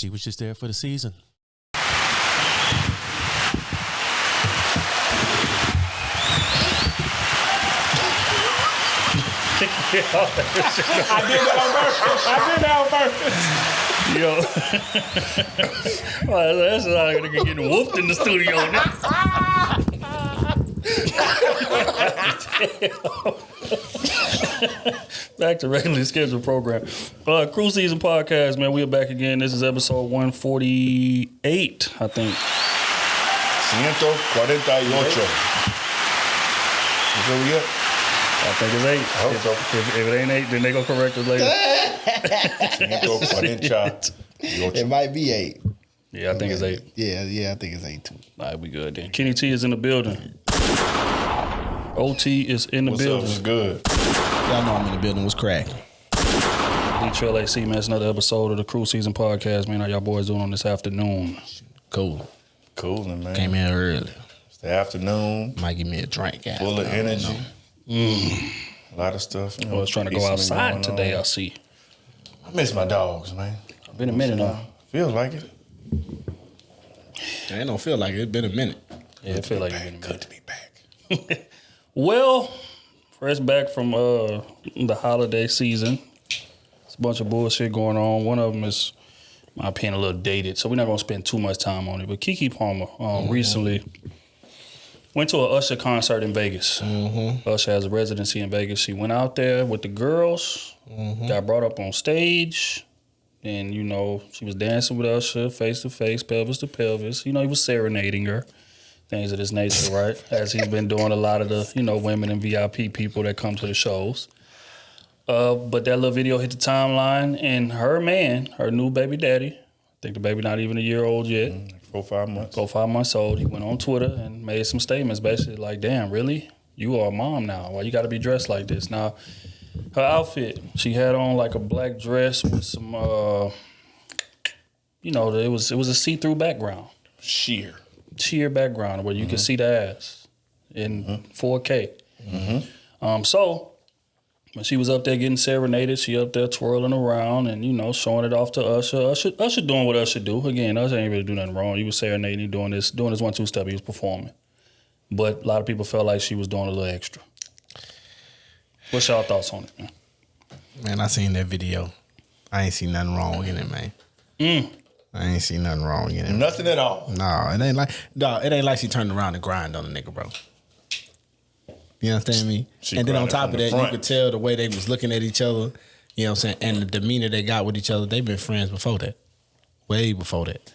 she was just there for the season. I did that on purpose. Yo. Well, that's not going to get whooped in the studio. Back to regularly scheduled program. Krew Season Podcast, man. We are back again. This is episode 148, I think. 148. Is where we at? I think it's 8. I hope so. If it ain't 8, then they gonna correct us later. 148. It might be 8. Yeah, I think it's 8. Yeah, I think it's 8 too. All right, we good then. Kenny T is in the building. OT is in the building. What's good? Y'all know I'm in the building. What's cracking? Trail AC, man. It's another episode of the Krew Season Podcast, man. How y'all boys doing on this afternoon? Cool. Cooling, man. Came in early. It's the afternoon. Might give me a drink. Full of energy. A lot of stuff. I was trying to go outside today, I see. I miss my dogs, man. Been a minute now. Feels like it. It don't feel like it. It's been a minute. Yeah, it feel like it's been a Good minute. to be back. Well, fresh back from the holiday season. It's a bunch of bullshit going on. One of them is, in my opinion, a little dated, so we're not going to spend too much time on it. But Keke Palmer recently went to an Usher concert in Vegas. Usher has a residency in Vegas. She went out there with the girls, got brought up on stage, and, you know, she was dancing with Usher, face to face, pelvis to pelvis. You know, he was serenading her. Things of this nature, right? As he's been doing a lot of the, you know, women and VIP people that come to the shows. But that little video hit the timeline, and her man, her new baby daddy, I think the baby not even a year old yet. 4 or 5 months. 4 or 5 months old. He went on Twitter and made some statements basically like, damn, really? You are a mom now. Why you got to be dressed like this? Now, her outfit, she had on like a black dress with some, you know, it was a see-through background. Sheer Background where you can see the ass in 4K. So when she was up there getting serenaded, she up there twirling around and, you know, showing it off to Usher. Usher doing what Usher do. Again, Usher ain't really do nothing wrong. He was serenading, he doing this 1-2 step he was performing. But a lot of people felt like she was doing a little extra. What's y'all thoughts on it, man? Man, I seen that video. I ain't seen nothing wrong in it, man. I ain't seen nothing wrong in it. Nothing at all. No, it ain't like she turned around and grind on the nigga, bro. You understand me? And then on top of that, you could tell the way they was looking at each other, you know what I'm saying, and the demeanor they got with each other, they've been friends before that. Way before that.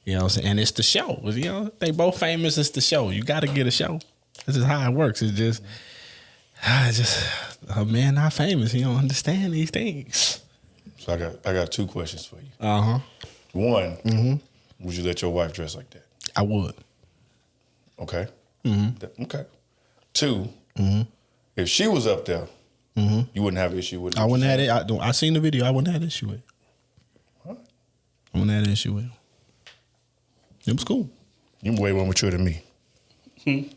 You know what I'm saying? And it's the show. You know, they both famous, it's the show. You gotta get a show. This is how it works. It's just a man not famous, he don't understand these things. So I got 2 questions for you. One, would you let your wife dress like that? I would. Okay. Okay. 2, if she was up there, you wouldn't have an issue with it. I wouldn't have it. I seen the video. I wouldn't have an issue with it. Huh? I wouldn't have an issue with it. It was cool. You're way more mature than me. So you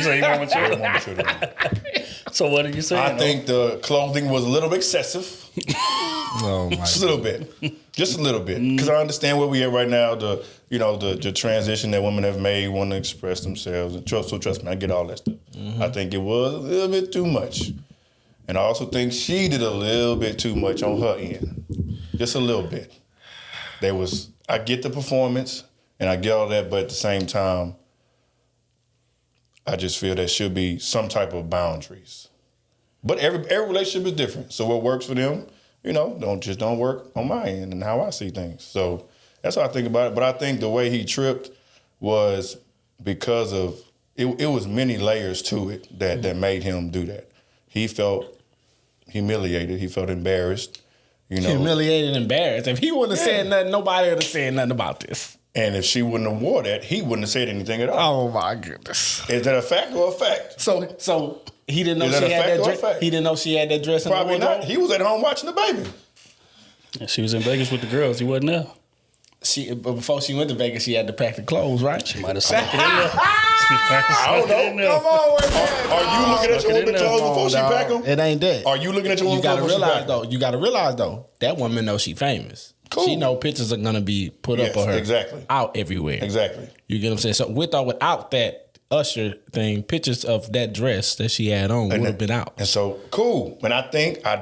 say you want mature? Way more mature than me. So what did you say? I think the clothing was a little bit excessive. Oh my Just a little bit. Just a little bit. Because I understand where we are right now, the transition that women have made, want to express themselves. And trust me, I get all that stuff. I think it was a little bit too much. And I also think she did a little bit too much on her end. Just a little bit. I get the performance and I get all that, but at the same time, I just feel there should be some type of boundaries. But every relationship is different. So what works for them, you know, don't work on my end and how I see things. So that's how I think about it. But I think the way he tripped was because of it was many layers to it that made him do that. He felt humiliated. He felt embarrassed. You know, humiliated and embarrassed. If he wouldn't have said nothing, nobody would have said nothing about this. And if she wouldn't have wore that, he wouldn't have said anything at all. Oh my goodness! Is that a fact or a fact? So he didn't know Is she that a had fact that or a dress. fact? He didn't know she had that dress. Probably in the not. He was at home watching the baby. And she was in Vegas with the girls. He wasn't there. But before she went to Vegas, she had to pack the clothes, right? She might have snuck it in there. I don't know. Come on, man. Are you looking at your woman's clothes before she pack them? It ain't that. Are you looking at your woman's clothes before she pack them? You gotta realize though, that woman knows she famous. Cool. She know pictures are gonna be put up of her out everywhere. Exactly. You get what I'm saying? So with or without that Usher thing, pictures of that dress that she had on would have been out. And so cool. And I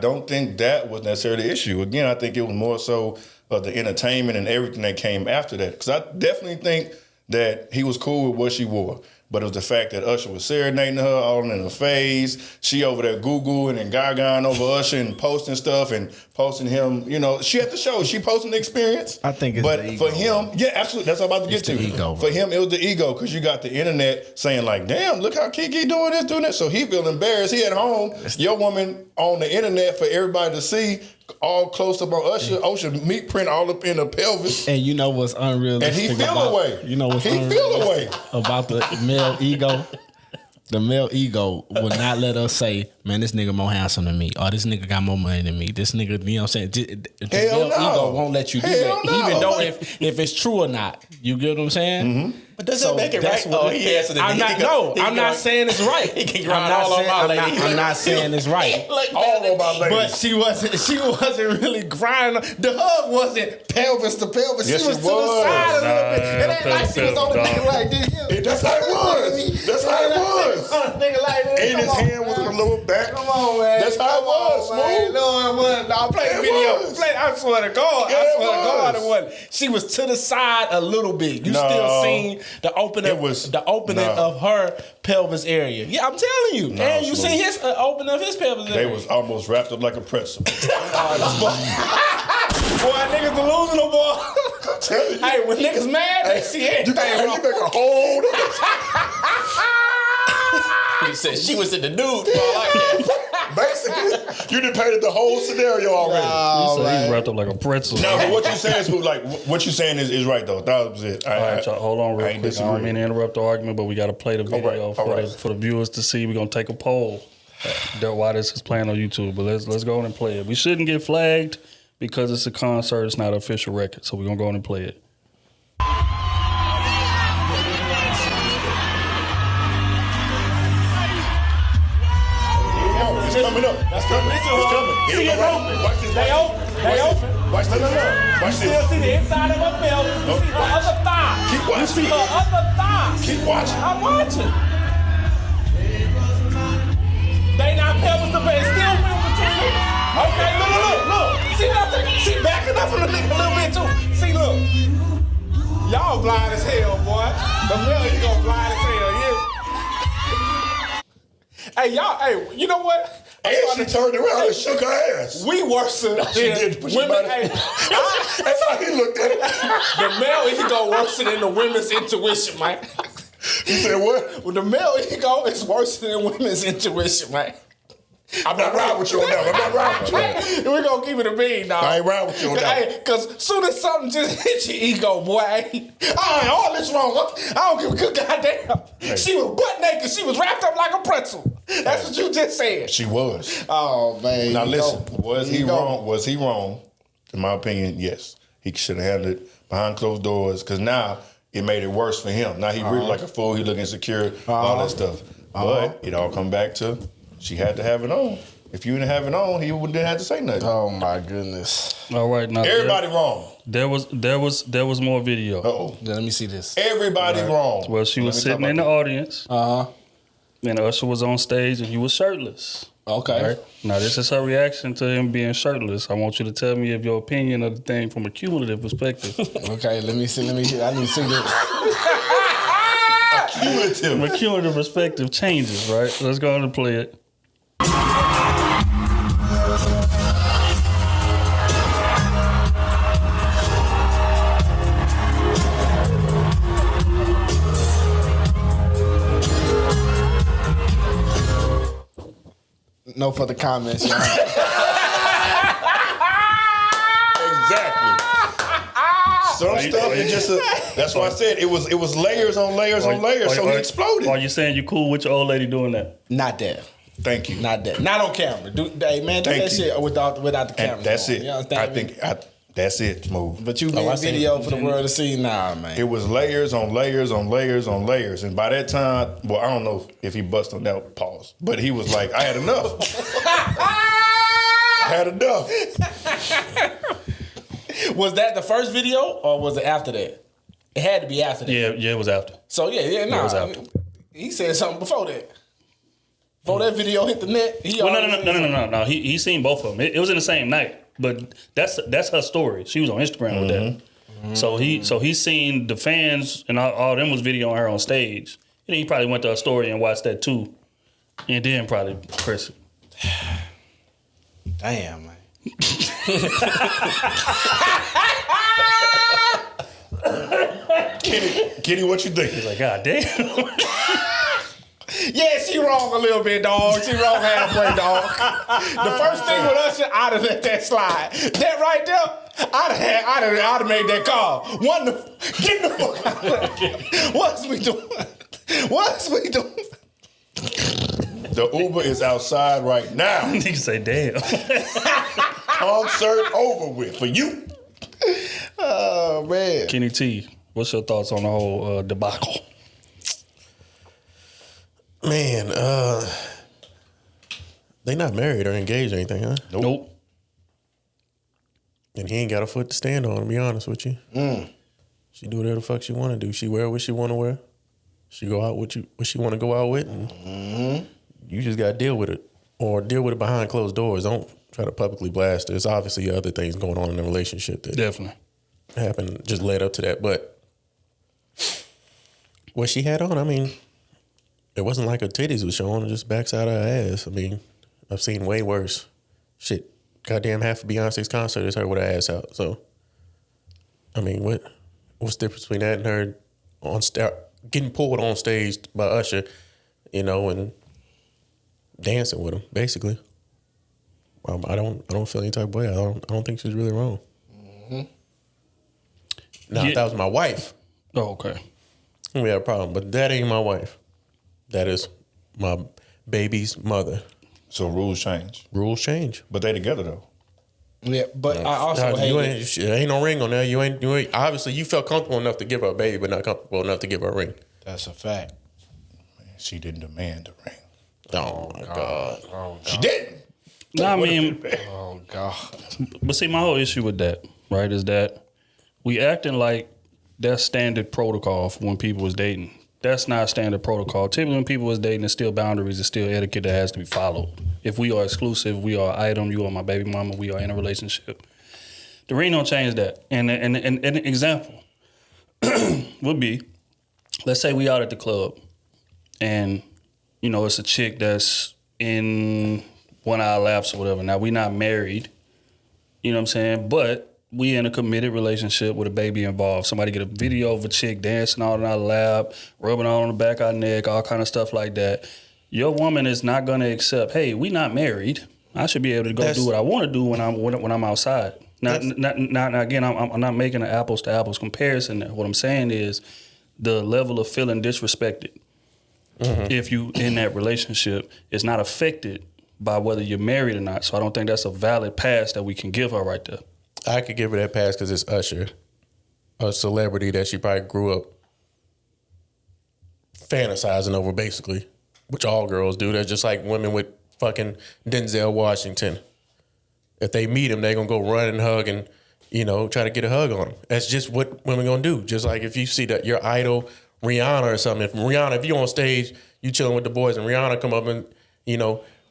don't think that was necessarily the issue. Again, I think it was more so of the entertainment and everything that came after that. Because I definitely think that he was cool with what she wore. But it was the fact that Usher was serenading her all in her face. She over there Googling and Gagaing over Usher and posting stuff and posting him. You know, she at the show. She posting the experience. I think it's the ego. But for him, yeah, absolutely. That's what I'm about to get to. Ego, for him, it was the ego because you got the internet saying like, damn, look how Kiki doing this, doing that. So he feel embarrassed. He at home. Your woman on the internet for everybody to see. All close up on Usher meat print all up in the pelvis. And you know what's unrealistic? And he feel away. You know what's unrealistic about the male ego? The male ego will not let us say, man, this nigga more handsome than me. Or this nigga got more money than me. This nigga, you know what I'm saying? The male ego won't let you do that. No. Even though if it's true or not. You get what I'm saying? Mm-hmm. But does that make it right? Oh, he answered it. I'm not saying it's right. He can grind all on my lady. I'm not saying it's right. All on my lady. But she wasn't really grinding. The hug wasn't pelvis to pelvis. Yes, she was to the side a little bit. It ain't like she was on the nigga like this. That's how it was. That's how it was. Nigga like this. And his hand was in the lower back. Come on, man. That's how it was, Smooth. No, it wasn't. No, play the video. I swear to God. Yeah, I swear to God it wasn't. She was to the side a little bit. You still seen the opening of her pelvis area. Yeah, I'm telling you. And you see his opening of his pelvis area. They was almost wrapped up like a pretzel. Boy, niggas delusional, boy. I'm telling you. Hey, when niggas mad, they see everything. You make a whole. He said she was in the nude. Like Basically, you done painted the whole scenario already. He said he's wrapped up like a pretzel. No, but what you saying is like what you saying is right though. 1,000%. All right, y'all, hold on real quick. I don't mean to interrupt the argument, but we got to play the video for the viewers to see. We're gonna take a poll why this is playing on YouTube. But let's go on and play it. We shouldn't get flagged because it's a concert. It's not an official record, so we're gonna go on and play it. It's coming up. That's coming. It's coming. See it open. Watch this. They open. Watch this. Watch You still see the inside of her belt. You see her other thigh. Keep watching. You see her other thigh. Keep watching. I'm watching. They not pelvis to base. Still real between them. Okay, look. See what I'm saying? She backing up a little bit too. See, look. Y'all blind as hell, boy. The male ego blind as hell, yeah. Hey, y'all, you know what? And she turned around and shook her ass. We worse than She did. But women. That's how he looked at it. The male ego worse than the women's intuition, man. He said what? Well, the male ego is worse than women's intuition, man. I'm not riding with you on that. I'm not riding with you on that. We're going to keep it a bean, dog. I ain't riding with you on that. Hey, because soon as something just hit your ego, boy, all this wrong. I don't give a good goddamn. Hey. She was butt naked. She was wrapped up like a pretzel. That's what you just said. She was. Oh, man. Now, listen. Was he wrong? Was he wrong? In my opinion, yes. He should have handled it behind closed doors because now it made it worse for him. Now he really like a fool. He look insecure, all that stuff. But it all come back to she had to have it on. If you didn't have it on, he wouldn't have to say nothing. Oh my goodness! All right, now everybody wrong. There was more video. Uh-oh. Yeah, let me see this. Everybody wrong. Well, she was sitting in the audience. And Usher was on stage and he was shirtless. Okay. Right? Now this is her reaction to him being shirtless. I want you to tell me your opinion of the thing from a cumulative perspective. Okay, let me see. I need to see this. From a cumulative perspective changes, right? Let's go on and play it. No further comments, y'all. Exactly. Some stuff is just that's why I said it was layers on layers on layers. So he exploded. Are you saying you cool with your old lady doing that? Not that. Thank you. Not that. Not on camera. Hey man, do that shit without the camera. And that's it. You understand that's it, Smooth. But you made video for the world to see now, man. It was layers on layers on layers on layers. And by that time, well, I don't know if he busted on that pause, but he was like, I had enough. I had enough. Was that the first video or was it after that? It had to be after that. Yeah, it was after. So It was after. He said something before that. Before that video hit the net, No. He seen both of them. It was in the same night, but that's her story. She was on Instagram with that. Mm-hmm. So he seen the fans and all them was videoing her on stage. And he probably went to her story and watched that too, and then probably press it. Damn, man. Kitty, what you think? He's like, God damn. Yeah, she wrong a little bit, dog. She wrong halfway, dog. The first thing with Usher, I'd have let that slide. That right there, I'd have made that call. Get the fuck out of here. What's we doing? The Uber is outside right now. Nigga say, damn. Concert over with for you. Oh, man. Kenny T, what's your thoughts on the whole debacle? Man, they not married or engaged or anything, huh? Nope. And he ain't got a foot to stand on, to be honest with you. She do whatever the fuck she want to do. She wear what she want to wear. She go out with you, what she want to go out with, and you just got to deal with it. Or deal with it behind closed doors. Don't try to publicly blast it. There's obviously other things going on in the relationship that Definitely happened, just led up to that. But what she had on, I mean, it wasn't like her titties was showing, just backside of her ass. I mean, I've seen way worse. Shit, goddamn half of Beyonce's concert is her with her ass out. So, I mean, what's the difference between that and her getting pulled on stage by Usher, and dancing with him, basically? I don't feel any type of way. I don't think she's really wrong. Now, if that was my wife, Oh, okay. we have a problem. But that ain't my wife. That is my baby's mother. So rules change. Rules change. But they together though. Yeah, but I also ain't no ring on there. You ain't obviously you felt comfortable enough to give her a baby, but not comfortable enough to give her a ring. That's a fact. She didn't demand a ring. Oh my God. Oh, God. She didn't. No, I mean, Oh, God. but see, my whole issue with that, right, is that we acting like that's standard protocol for when people was dating. That's not standard protocol. Typically, when people was dating, there's still boundaries, there's still etiquette that has to be followed. If we are exclusive, we are an item, you are my baby mama, we are in a relationship. The ring don't change that. And an example would be, let's say we out at the club and, it's a chick that's in 1 hour laps or whatever. Now, we not married, you know what I'm saying? But we in a committed relationship with a baby involved. Somebody get a video of a chick dancing all in our lap, rubbing on the back of our neck, all kind of stuff like that. Your woman is not going to accept, hey, we not married. I should be able to go do what I want to do when I'm outside. Now again, I'm not making an apples to apples comparison there. What I'm saying is the level of feeling disrespected if you in that relationship is not affected by whether you're married or not. So I don't think that's a valid pass that we can give her right there. I could give her that pass because it's Usher, a celebrity that she probably grew up fantasizing over, basically, which all girls do. They're just like women with fucking Denzel Washington. If they meet him, they're going to go run and hug and, try to get a hug on him. That's just what women going to do. Just like if you see that your idol, Rihanna or something. If you on stage, you chilling with the boys and Rihanna come up and,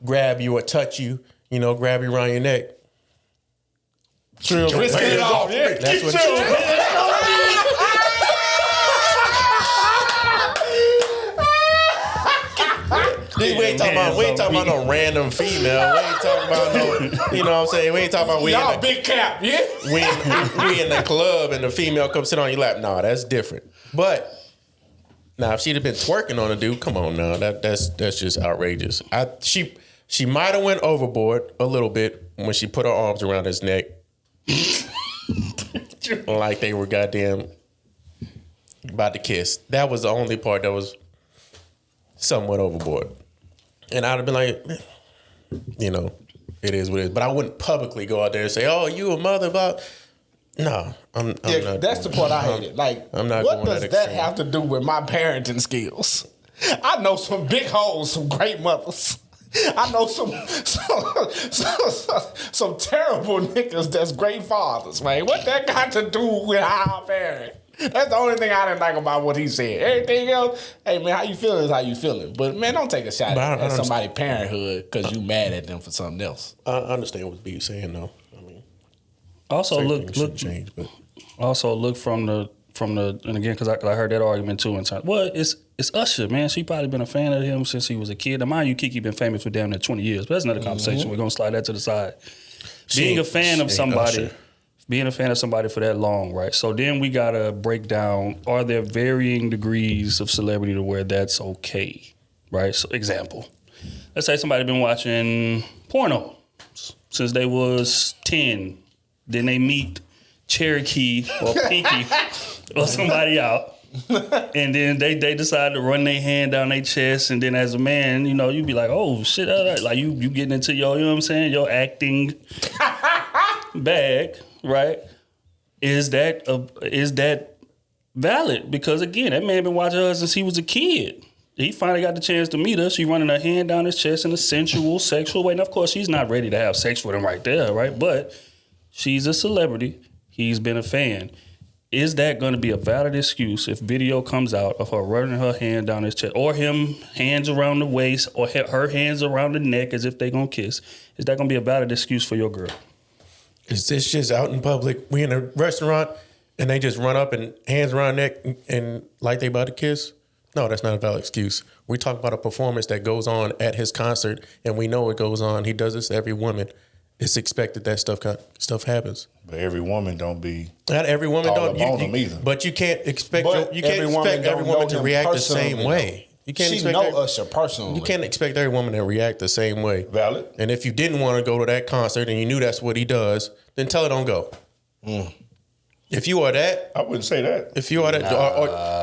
grab you or touch you, grab you around your neck. Risk it off. Yeah. That's what we ain't talking about no random female. We ain't talking about no, you know what I'm saying? We ain't talking about Y'all big cap, yeah? we in the club and the female comes sit on your lap. Nah, that's different. But now if she'd have been twerking on a dude, come on now. That's just outrageous. She might have went overboard a little bit when she put her arms around his neck. Like they were goddamn about to kiss. That was the only part that was somewhat overboard. And I'd have been like, it is what it is. But I wouldn't publicly go out there and say, oh, you a mother about. No, I'm not. That's the part I hated. Like, I'm not what going does that that extreme. have to do with my parenting skills? I know some big hoes, some great mothers. I know some terrible niggas that's great fathers, man. What that got to do with how I parent? That's the only thing I didn't like about what he said. Everything else, hey man, how you feeling is how you feeling. But man, don't take a shot at somebody's parenthood because you mad at them for something else. I understand what B is saying though. I mean, also look change, but also look from the and again because I heard that argument too in time. Well, it's Usher, man. She probably been a fan of him since he was a kid. Now, mind you, Kiki been famous for damn near 20 years, but that's another conversation. We're gonna slide that to the side. Being a fan of somebody for that long, right? So then we gotta break down: are there varying degrees of celebrity to where that's okay, right? So, example: let's say somebody been watching porno since they was 10. Then they meet Cherokee or Pinky or somebody out. And then they decide to run their hand down their chest, and then as a man, you know, you be like, oh shit, like you getting into your, you know what I'm saying, your acting bag, right? Is that valid? Because again, that man been watching her since he was a kid. He finally got the chance to meet her. She running her hand down his chest in a sensual, sexual way. And of course, she's not ready to have sex with him right there, right? But she's a celebrity. He's been a fan. Is that going to be a valid excuse if video comes out of her running her hand down his chest, or him hands around the waist, or her hands around the neck as if they going to kiss? Is that going to be a valid excuse for your girl? Is this just out in public? We in a restaurant and they just run up and hands around neck and like they about to kiss? No, that's not a valid excuse. We talk about a performance that goes on at his concert, and we know it goes on. He does this to every woman. It's expected that stuff happens. But every woman don't be. Not every woman don't. Either. But you can't expect every woman woman to react the same way. You can't expect Usher personally. You can't expect every woman to react the same way. Valid. And if you didn't want to go to that concert and you knew that's what he does, then tell her don't go. If you are that, I wouldn't say that. If you are that,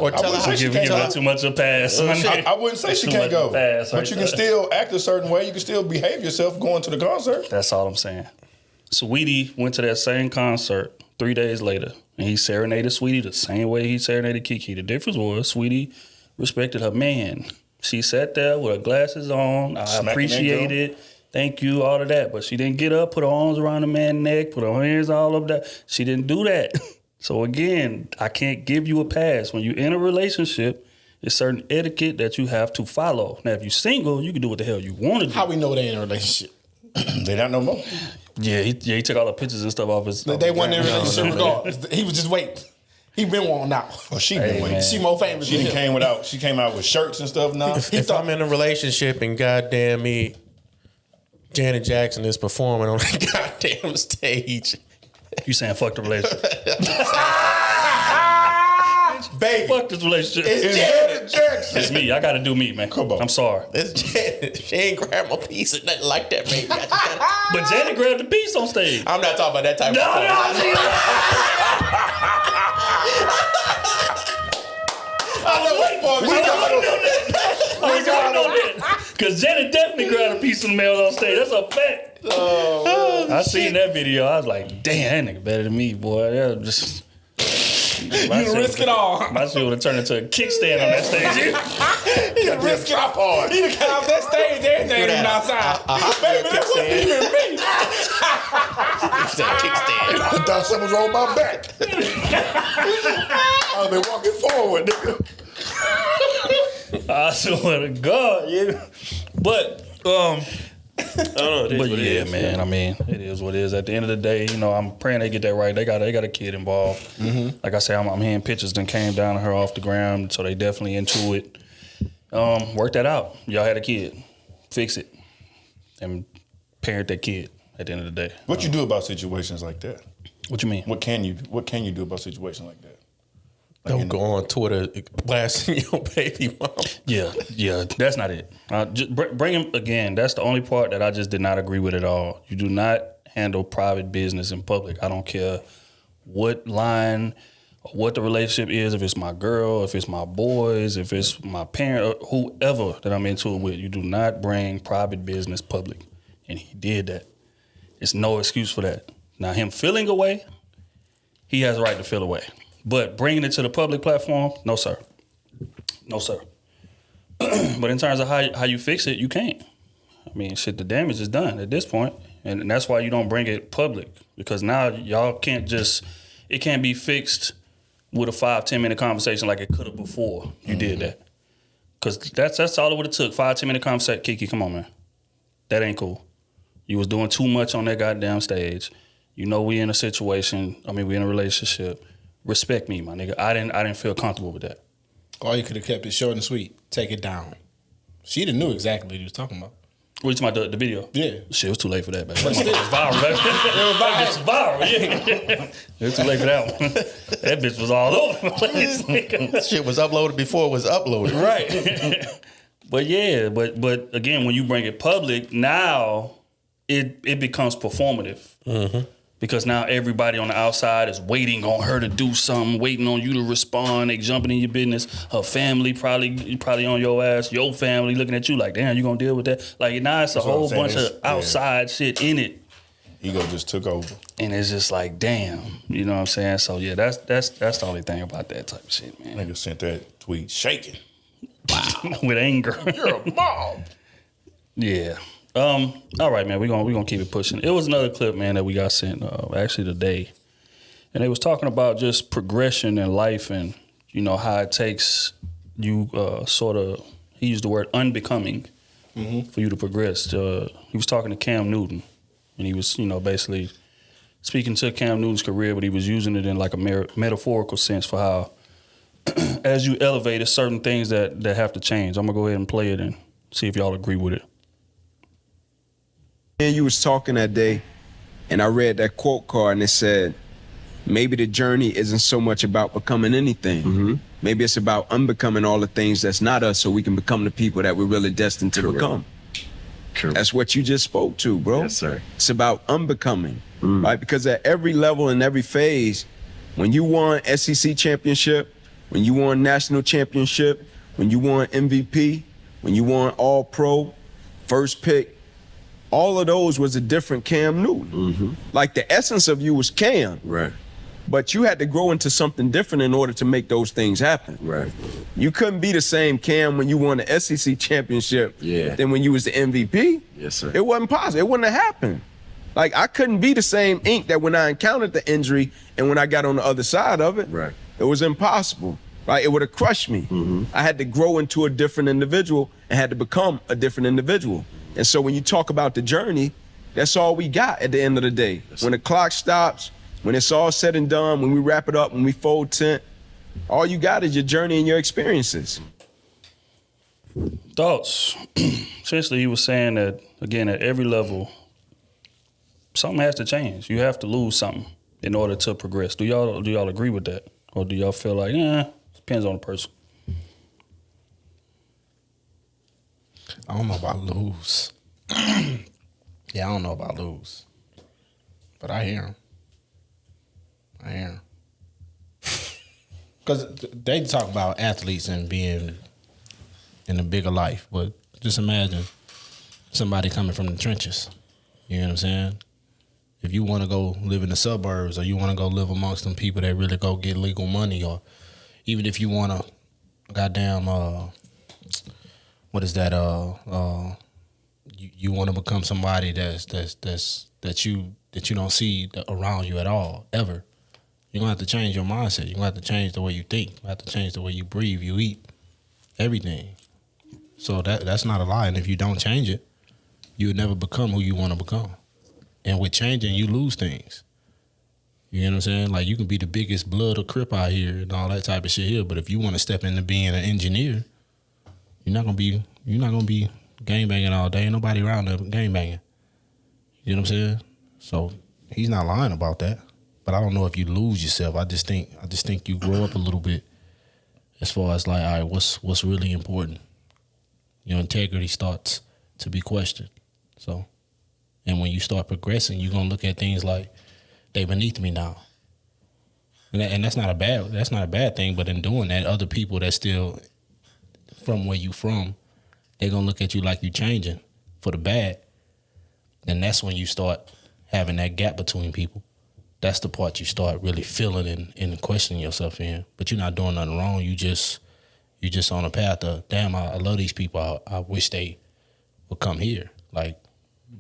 or tell her give her too much of a pass. I wouldn't say she can't go, but you can still act a certain way. You can still behave yourself going to the concert. That's all I'm saying. Sweetie went to that same concert 3 days later, and he serenaded Sweetie the same way he serenaded Kiki. The difference was Sweetie respected her man. She sat there with her glasses on. I appreciate it. Thank you, all of that. But she didn't get up, put her arms around the man's neck, put her hands all over that. She didn't do that. So again, I can't give you a pass. When you're in a relationship, there's certain etiquette that you have to follow. Now, if you're single, you can do what the hell you want to do. How we know they in a relationship? They not no more. Yeah, he took all the pictures and stuff off his. They wasn't in a relationship regardless. He was just waiting. He been wanting out. Oh, she been waiting. She more famous. She came out with shirts and stuff now. If I'm in a relationship and goddamn me, Janet Jackson is performing on the goddamn stage. You saying fuck the relationship? Baby, fuck this relationship. It's Janet Jackson. It's me. I got to do me, man. Come on. I'm sorry. It's Janet. She ain't grab my piece or nothing like that, baby. But Janet grabbed the piece on stage. I'm not talking about that type of because Janet definitely grabbed a piece of the mail on stage. That's a fact. I seen that video. I was like, damn, that nigga better than me, boy. That just... You risk it all. My shit would have turned into a kickstand on that stage. He risk it all hard. He got off that stage, everything even outside. Baby, that wasn't even me. kickstand. I thought something was on my back. I've been walking forward, nigga. I swear to God, yeah. But but yeah, man. I mean, it is what it is. At the end of the day, you know, I'm praying they get that right. They got a kid involved. Mm-hmm. Like I said, I'm hearing pictures that came down to her off the ground, so they definitely into it. Work that out. Y'all had a kid, fix it, and parent that kid. At the end of the day, what you do about situations like that? What you mean? What can you do about situations like that? Don't go on Twitter blasting your baby mom. Yeah, that's not it. Just bring him again. That's the only part that I just did not agree with at all. You do not handle private business in public. I don't care what line or what the relationship is, if it's my girl, if it's my boys, if it's my parent, or whoever that I'm into it with. You do not bring private business public. And he did that. It's no excuse for that. Now, him feeling away, he has a right to feel away. But bringing it to the public platform, no, sir. No, sir. But in terms of how you fix it, you can't. I mean, shit, the damage is done at this point. And that's why you don't bring it public. Because now y'all can't just, it can't be fixed with a 5-10 minute conversation like it could have before you did that. Because that's all it would have took. 5-10 minute conversation. Kiki, come on, man. That ain't cool. You was doing too much on that goddamn stage. You know we in a situation. I mean, we in a relationship. Respect me, my nigga. I didn't feel comfortable with that. Or you could have kept it short and sweet. Take it down. She didn't know exactly what he was talking about. What you talking about, the video? Yeah. Shit, it was too late for that, baby. But That still. was viral, baby. It was viral, yeah. It was too late for that one. That bitch was all over the place, nigga. Shit was uploaded before it was uploaded. Right. But yeah, but again, when you bring it public, now it becomes performative. Mm-hmm. Because now everybody on the outside is waiting on her to do something, waiting on you to respond. They jumping in your business. Her family probably on your ass. Your family looking at you like, damn, you gonna deal with that? Like now it's a whole bunch of outside shit in it. Ego just took over. And it's just like, damn, you know what I'm saying? So yeah, that's the only thing about that type of shit, man. Nigga sent that tweet shaking. Wow. With anger. You're a mob. Yeah. All right, man. We're gonna keep it pushing. It was another clip, man, that we got sent actually today, and they was talking about just progression in life and you know how it takes you sort of. He used the word unbecoming for you to progress. He was talking to Cam Newton, and he was basically speaking to Cam Newton's career, but he was using it in like a metaphorical sense for how as you elevate, there's certain things that have to change. I'm gonna go ahead and play it and see if y'all agree with it. And you was talking that day, and I read that quote card, and it said, maybe the journey isn't so much about becoming anything. Mm-hmm. Maybe it's about unbecoming all the things that's not us so we can become the people that we're really destined to become. True. That's what you just spoke to, bro. Yes, sir. It's about unbecoming, right? Because at every level and every phase, when you won SEC championship, when you won national championship, when you won MVP, when you won All-Pro, first pick, all of those was a different Cam Newton. Mm-hmm. Like the essence of you was Cam. Right. But you had to grow into something different in order to make those things happen. Right. You couldn't be the same Cam when you won the SEC championship than when you was the MVP. Yes, sir. It wasn't possible. It wouldn't have happened. Like I couldn't be the same Ink that when I encountered the injury and when I got on the other side of it. Right. It was impossible. Right? It would have crushed me. Mm-hmm. I had to grow into a different individual and had to become a different individual. And so when you talk about the journey, that's all we got at the end of the day. When the clock stops, when it's all said and done, when we wrap it up, when we fold tent, all you got is your journey and your experiences. Thoughts? Essentially, he was saying that, again, at every level, something has to change. You have to lose something in order to progress. Do y'all agree with that? Or do y'all feel like, depends on the person? I don't know about lose. Yeah, I don't know about lose. But I hear him. Because they talk about athletes and being in a bigger life, but just imagine somebody coming from the trenches. You know what I'm saying? If you want to go live in the suburbs or you want to go live amongst them people that really go get legal money, or even if you want to goddamn, what is that? You want to become somebody that you don't see around you at all, ever. You're gonna have to change your mindset. You're gonna have to change the way you think. You have to change the way you breathe, you eat, everything. So that's not a lie. And if you don't change it, you would never become who you want to become. And with changing, you lose things. You know what I'm saying? Like you can be the biggest blood or crip out here and all that type of shit here, but if you want to step into being an engineer, you're not gonna be gang banging all day. Ain't nobody around there gang banging. You know what I'm saying? So he's not lying about that. But I don't know if you lose yourself. I just think you grow up a little bit as far as like, all right, what's really important? Your integrity starts to be questioned. So, and when you start progressing, you're gonna look at things like they beneath me now. And that's not a bad thing, but in doing that, other people that still from where you from, they're gonna look at you like you changing for the bad. Then that's when you start having that gap between people. That's the part you start really feeling and questioning yourself in. But you're not doing nothing wrong. You just on a path of, damn, I love these people. I wish they will come here. Like,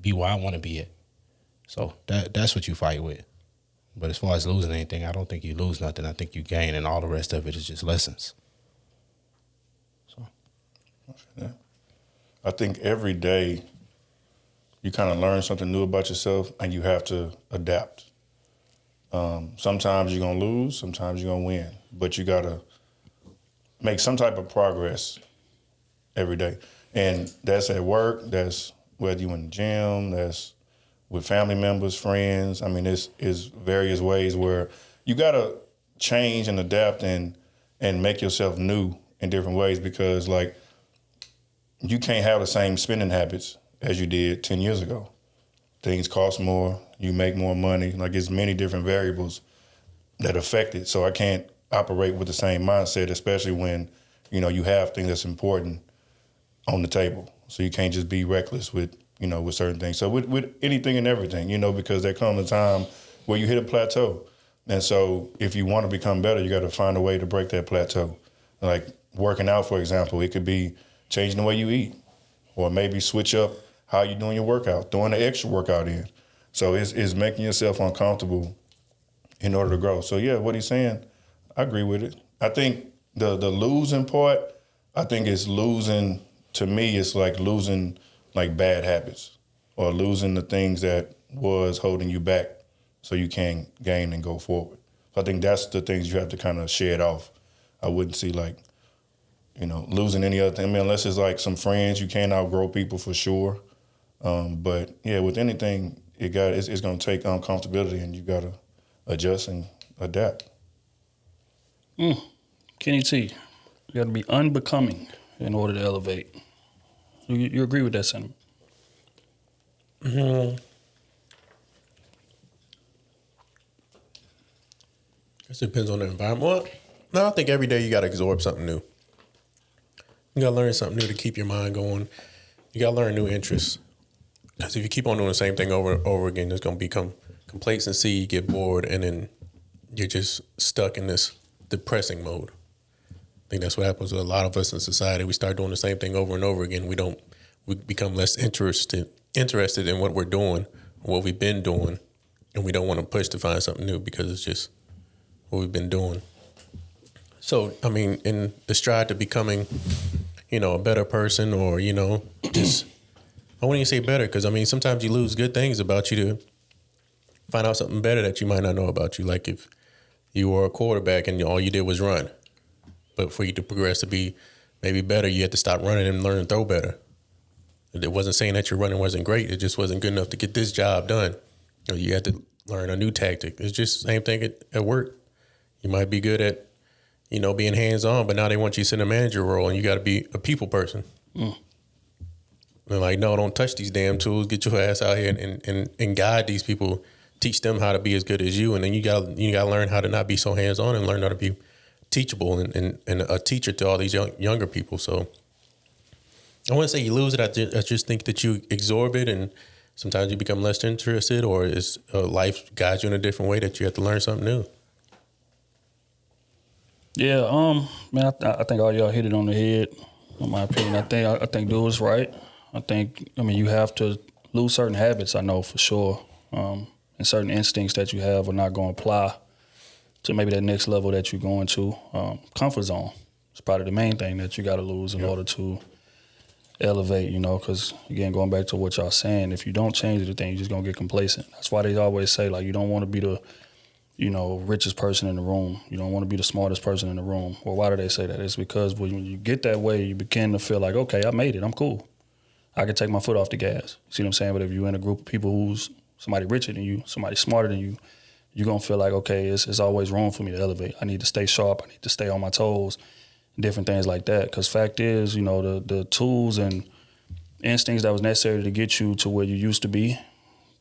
be where I want to be at. So that's what you fight with. But as far as losing anything, I don't think you lose nothing. I think you gain, and all the rest of it is just lessons. So, I think every day you kind of learn something new about yourself, and you have to adapt. Sometimes you're going to lose, sometimes you're going to win, but you got to make some type of progress every day. And that's at work, that's whether you're in the gym, that's with family members, friends. I mean, it's various ways where you got to change and adapt and make yourself new in different ways, because, like, you can't have the same spending habits as you did 10 years ago. Things cost more, you make more money. Like, it's many different variables that affect it. So I can't operate with the same mindset, especially when, you have things that's important on the table. So you can't just be reckless with certain things. So with anything and everything, because there comes a time where you hit a plateau. And so if you want to become better, you got to find a way to break that plateau. Like working out, for example, it could be changing the way you eat, or maybe switch up how you're doing your workout, throwing an extra workout in. So it's making yourself uncomfortable in order to grow. So yeah, what he's saying, I agree with it. I think the losing part, I think is losing, to me, it's like losing like bad habits, or losing the things that was holding you back so you can gain and go forward. So I think that's the things you have to kind of shed off. I wouldn't see like, losing any other thing. I mean, unless it's like some friends, you can't outgrow people for sure. But yeah, with anything, it's going to take uncomfortability, and you got to adjust and adapt. Kenny T, you got to be unbecoming in order to elevate. You agree with that sentiment? Mm-hmm. It depends on the environment. Well, no, I think every day you got to absorb something new. You got to learn something new to keep your mind going. You got to learn new interests. Because if you keep on doing the same thing over and over again, there's going to become complacency, you get bored, and then you're just stuck in this depressing mode. I think that's what happens with a lot of us in society. We start doing the same thing over and over again. We become less interested in what we're doing, what we've been doing, and we don't want to push to find something new because it's just what we've been doing. So, I mean, in the stride to becoming, a better person, or, just, I wouldn't even say better, because, I mean, sometimes you lose good things about you to find out something better that you might not know about you. Like if you were a quarterback and all you did was run. But for you to progress to be maybe better, you had to stop running and learn to throw better. It wasn't saying that your running wasn't great. It just wasn't good enough to get this job done. Or you had to learn a new tactic. It's just the same thing at work. You might be good at, being hands-on, but now they want you to sit in a manager role, and you got to be a people person. They're like, no, don't touch these damn tools. Get your ass out here and guide these people. Teach them how to be as good as you. And then you got to learn how to not be so hands-on and learn how to be teachable and a teacher to all these younger people. So I wouldn't say you lose it. I just think that you absorb it, and sometimes you become less interested, or is life guides you in a different way that you have to learn something new. Yeah, man, I think all y'all hit it on the head. In my opinion, I think dude is right. You have to lose certain habits. I know for sure, and certain instincts that you have are not going to apply to maybe that next level that you're going to. Comfort zone is probably the main thing that you got to lose in order to elevate, because, again, going back to what y'all saying, if you don't change the thing, you're just going to get complacent. That's why they always say, like, you don't want to be the, richest person in the room. You don't want to be the smartest person in the room. Well, why do they say that? It's because when you get that way, you begin to feel like, okay, I made it. I'm cool. I can take my foot off the gas. See what I'm saying? But if you're in a group of people who's somebody richer than you, somebody smarter than you, you're going to feel like, okay, it's always room for me to elevate. I need to stay sharp. I need to stay on my toes, different things like that. Because fact is, the tools and instincts that was necessary to get you to where you used to be,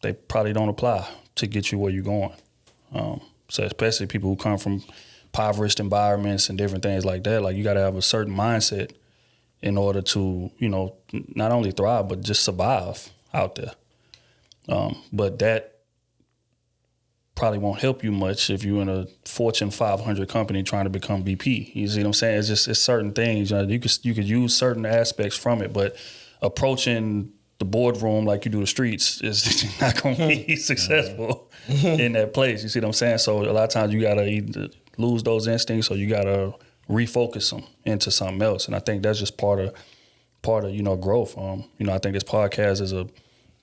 they probably don't apply to get you where you're going. So especially people who come from impoverished environments and different things like that, like you got to have a certain mindset in order to, not only thrive, but just survive out there. But that probably won't help you much if you're in a Fortune 500 company trying to become VP. You see what I'm saying? It's certain things. You could use certain aspects from it, but approaching the boardroom like you do the streets is not going to be successful in that place. You see what I'm saying? So a lot of times you got to either lose those instincts or you got to refocus them into something else. And I think that's just part of growth. I think this podcast is a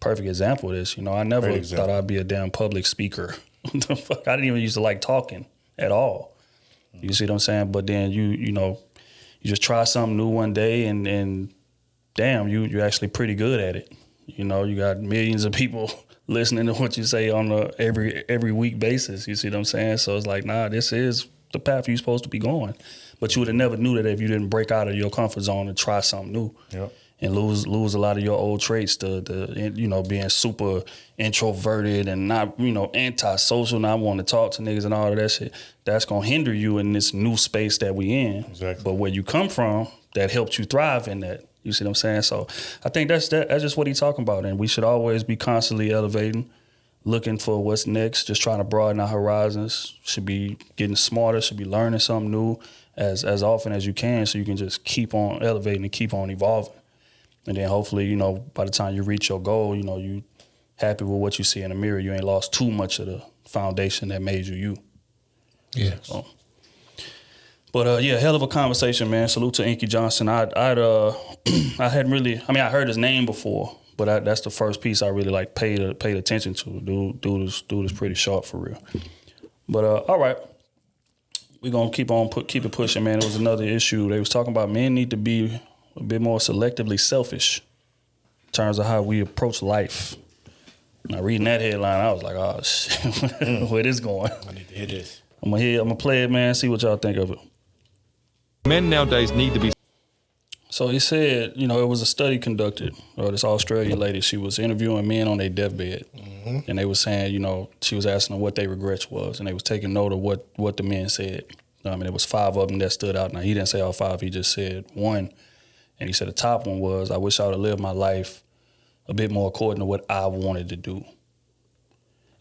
perfect example of this. I never thought I'd be a damn public speaker. The fuck? I didn't even used to like talking at all. You see what I'm saying? But then you just try something new one day and damn, you're actually pretty good at it. You got millions of people listening to what you say on a every week basis. You see what I'm saying? So it's like, nah, this is the path you're supposed to be going. But you would have never knew that if you didn't break out of your comfort zone and try something new. Yep. And lose a lot of your old traits, being super introverted and not, antisocial, not wanting to talk to niggas and all of that shit. That's gonna hinder you in this new space that we in. Exactly. But where you come from, that helped you thrive in that. You see what I'm saying? So I think that's just what he's talking about. And we should always be constantly elevating, looking for what's next, just trying to broaden our horizons. Should be getting smarter, should be learning something new as often as you can, so you can just keep on elevating and keep on evolving. And then hopefully, by the time you reach your goal, you happy with what you see in the mirror. You ain't lost too much of the foundation that made you. Yeah. So. But hell of a conversation, man. Salute to Inky Johnson. I hadn't really, I heard his name before, but that's the first piece I really paid attention to. Dude is pretty sharp for real. But all right, we're gonna keep it pushing, man. It was another issue. They was talking about men need to be a bit more selectively selfish in terms of how we approach life. Now, reading that headline, I was like, oh, shit, where this going? I need to hear this. I'm gonna play it, man, see what y'all think of it. Men nowadays need to be. So he said, it was a study conducted. This Australian lady, she was interviewing men on their deathbed. Mm-hmm. And they were saying, she was asking them what their regrets was. And they was taking note of what the men said. There was 5 of them that stood out. Now, he didn't say all 5. He just said 1. And he said the top one was, I wish I would have lived my life a bit more according to what I wanted to do.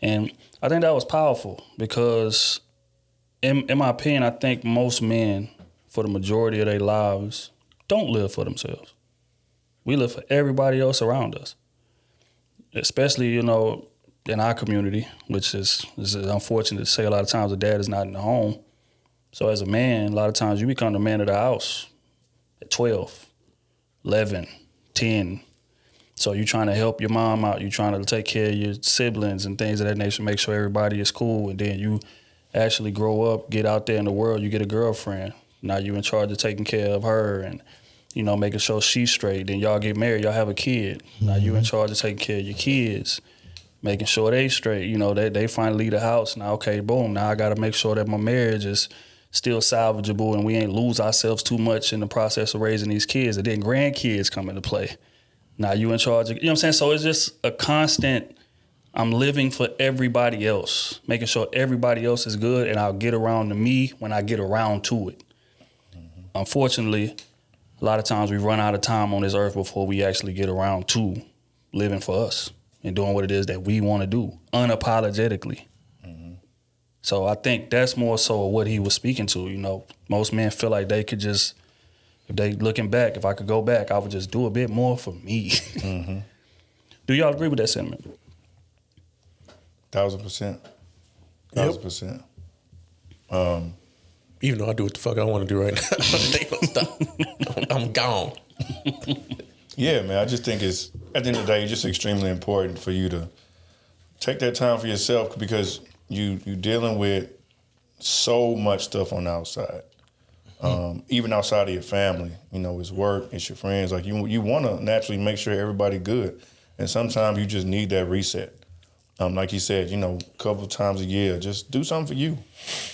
And I think that was powerful because, in my opinion, I think most men, for the majority of their lives, don't live for themselves. We live for everybody else around us. Especially, in our community, which is unfortunate to say a lot of times the dad is not in the home. So as a man, a lot of times you become the man of the house at 12. 11, 10. So you're trying to help your mom out. You're trying to take care of your siblings and things of that nature, make sure everybody is cool. And then you actually grow up, get out there in the world, you get a girlfriend. Now you're in charge of taking care of her and, making sure she's straight. Then y'all get married, y'all have a kid. Now you're in charge of taking care of your kids, making sure they straight. They finally leave the house. Now, okay, boom, now I got to make sure that my marriage is still salvageable and we ain't lose ourselves too much in the process of raising these kids. And then grandkids come into play. Now you in charge of, what I'm saying? So it's just a constant, I'm living for everybody else, making sure everybody else is good and I'll get around to me when I get around to it. Mm-hmm. Unfortunately, a lot of times we run out of time on this earth before we actually get around to living for us and doing what it is that we want to do unapologetically. So I think that's more so what he was speaking to. Most men feel like they could just, if they looking back, if I could go back, I would just do a bit more for me. Mm-hmm. Do y'all agree with that sentiment? 1,000%. 1,000%. Even though I do what the fuck I want to do right now, they gonna stop. I'm gone. Yeah, man. I just think it's, at the end of the day, it's just extremely important for you to take that time for yourself because you dealing with so much stuff on the outside. Even outside of your family, it's work, it's your friends. Like you want to naturally make sure everybody good, and sometimes you just need that reset. Like he said, a couple of times a year, just do something for you.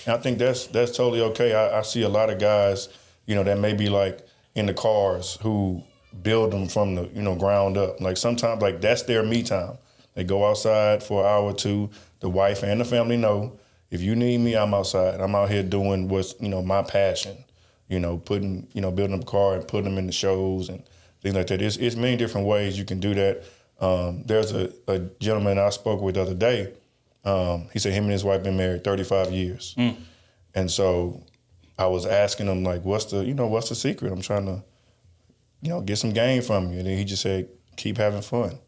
And I think that's totally okay. I see a lot of guys, that may be like in the cars who build them from the ground up. Like sometimes like that's their me time. They go outside for an hour or two. The wife and the family know if you need me, I'm outside. I'm out here doing what's my passion. Putting building up a car and putting them in the shows and things like that. It's many different ways you can do that. There's a gentleman I spoke with the other day. He said him and his wife been married 35 years. And so I was asking him like, what's the secret? I'm trying to get some game from you. And then he just said, keep having fun.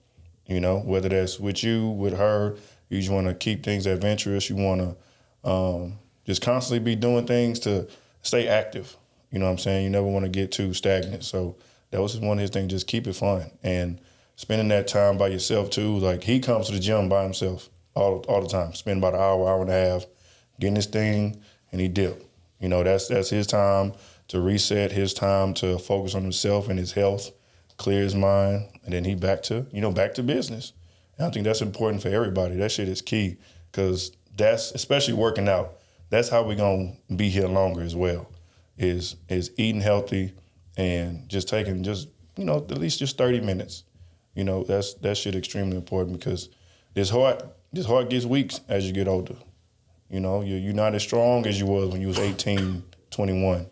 Whether that's with you, with her, you just want to keep things adventurous. You want to just constantly be doing things to stay active. You know what I'm saying? You never want to get too stagnant. So that was one of his things, just keep it fun. And spending that time by yourself too. Like, he comes to the gym by himself all the time. Spend about an hour and a half getting his thing, and he dip. That's his time to reset, his time to focus on himself and his health, clear his mind, and then he back to business. And I think that's important for everybody. That shit is key, because that's, especially working out, that's how we're going to be here longer as well, is eating healthy and just taking at least just 30 minutes. That shit extremely important, because this heart gets weak as you get older. You're not as strong as you was when you was 18, 21.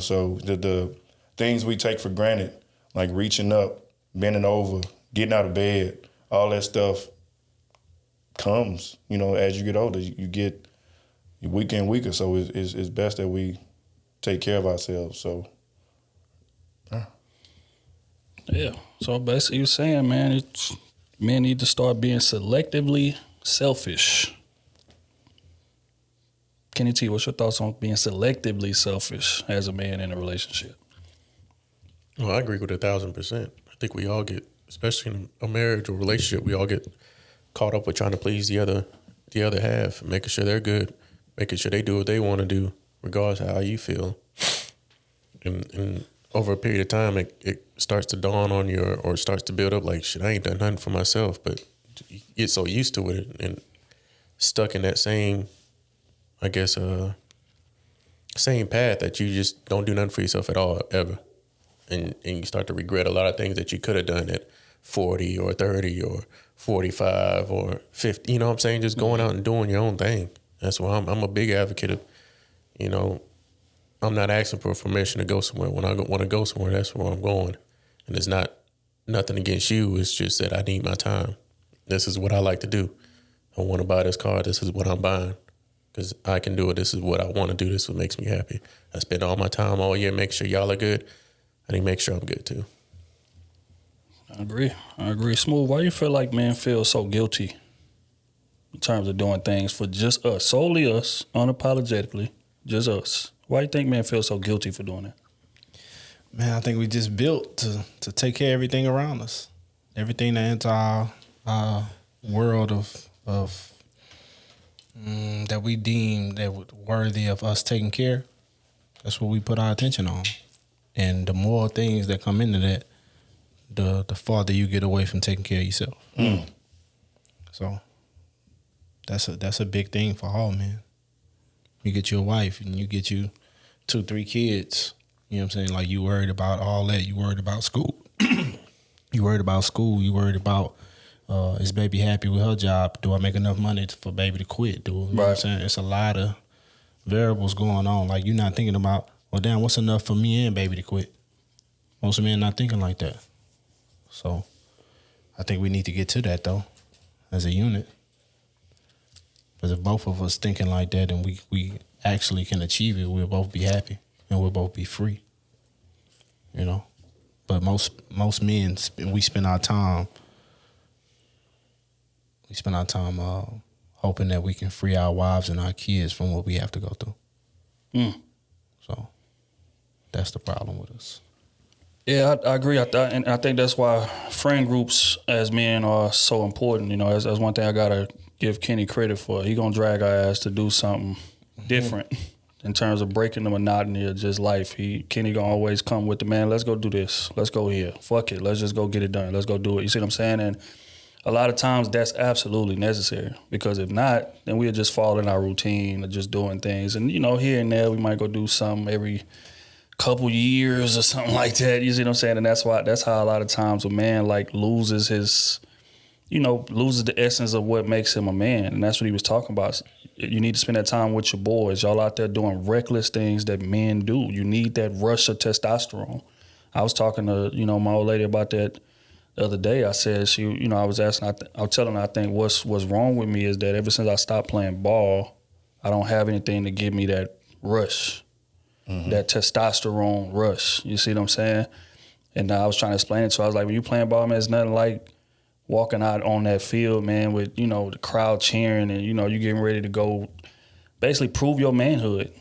So the things we take for granted, like reaching up, bending over, getting out of bed, all that stuff comes, as you get older. You get weaker and weaker. So it's best that we take care of ourselves. So, yeah. So basically, you're saying, man, men need to start being selectively selfish. Kenny T, what's your thoughts on being selectively selfish as a man in a relationship? Well, I agree with 1,000%. I think we all get, especially in a marriage or relationship, we all get caught up with trying to please the other half, making sure they're good, making sure they do what they want to do, regardless of how you feel. And over a period of time, it starts to dawn on you, or starts to build up like, shit, I ain't done nothing for myself. But you get so used to it and stuck in that same, I guess, same path that you just don't do nothing for yourself at all, ever. And you start to regret a lot of things that you could have done at 40 or 30 or 45 or 50. You know what I'm saying? Just going out and doing your own thing. That's why I'm a big advocate of, I'm not asking for permission to go somewhere. When I want to go somewhere, that's where I'm going. And it's not nothing against you. It's just that I need my time. This is what I like to do. I want to buy this car. This is what I'm buying, because I can do it. This is what I want to do. This is what makes me happy. I spend all my time all year making sure y'all are good. I need to make sure I'm good too. I agree. Smooth, why do you feel like men feel so guilty in terms of doing things for just us, solely us, unapologetically, just us? Why do you think men feel so guilty for doing that? Man, I think we just built to take care of everything around us. Everything that enters our world of that we deem that worthy of us taking care, that's what we put our attention on. And the more things that come into that, the farther you get away from taking care of yourself. So that's a big thing for all men. You get you a wife and you get you 2-3 kids. You know what I'm saying? Like, you worried about all that. You worried about school. You worried about school. You worried about, is baby happy with her job? Do I make enough money for baby to quit? You know what I'm saying? It's a lot of variables going on. Like, you're not thinking about, well, damn, what's enough for me and baby to quit? Most men not thinking like that. So I think we need to get to that, though, as a unit. Because if both of us thinking like that and we actually can achieve it, we'll both be happy and we'll both be free. But most men, we spend our time hoping that we can free our wives and our kids from what we have to go through. So that's the problem with us. Yeah, I agree. And I think that's why friend groups as men are so important. That's one thing I gotta give Kenny credit for. He gonna drag our ass to do something different in terms of breaking the monotony of just life. Kenny gonna always come with the, man, let's go do this. Let's go here. Fuck it. Let's just go get it done. Let's go do it. You see what I'm saying? And a lot of times that's absolutely necessary, because if not, then we'll just fall in our routine of just doing things. And, here and there we might go do something every couple years or something like that. You see what I'm saying? And that's how a lot of times a man loses his, loses the essence of what makes him a man. And that's what he was talking about. You need to spend that time with your boys. Y'all out there doing reckless things that men do. You need that rush of testosterone. I was talking to, my old lady about that the other day. I said, I was asking, I was telling her, I think what's wrong with me is that ever since I stopped playing ball, I don't have anything to give me that rush, that testosterone rush. You see what I'm saying? And I was trying to explain it to her. I was like, when you playing ball, man, it's nothing like walking out on that field, man, with, you know, the crowd cheering and, you know, you getting ready to go basically prove your manhood.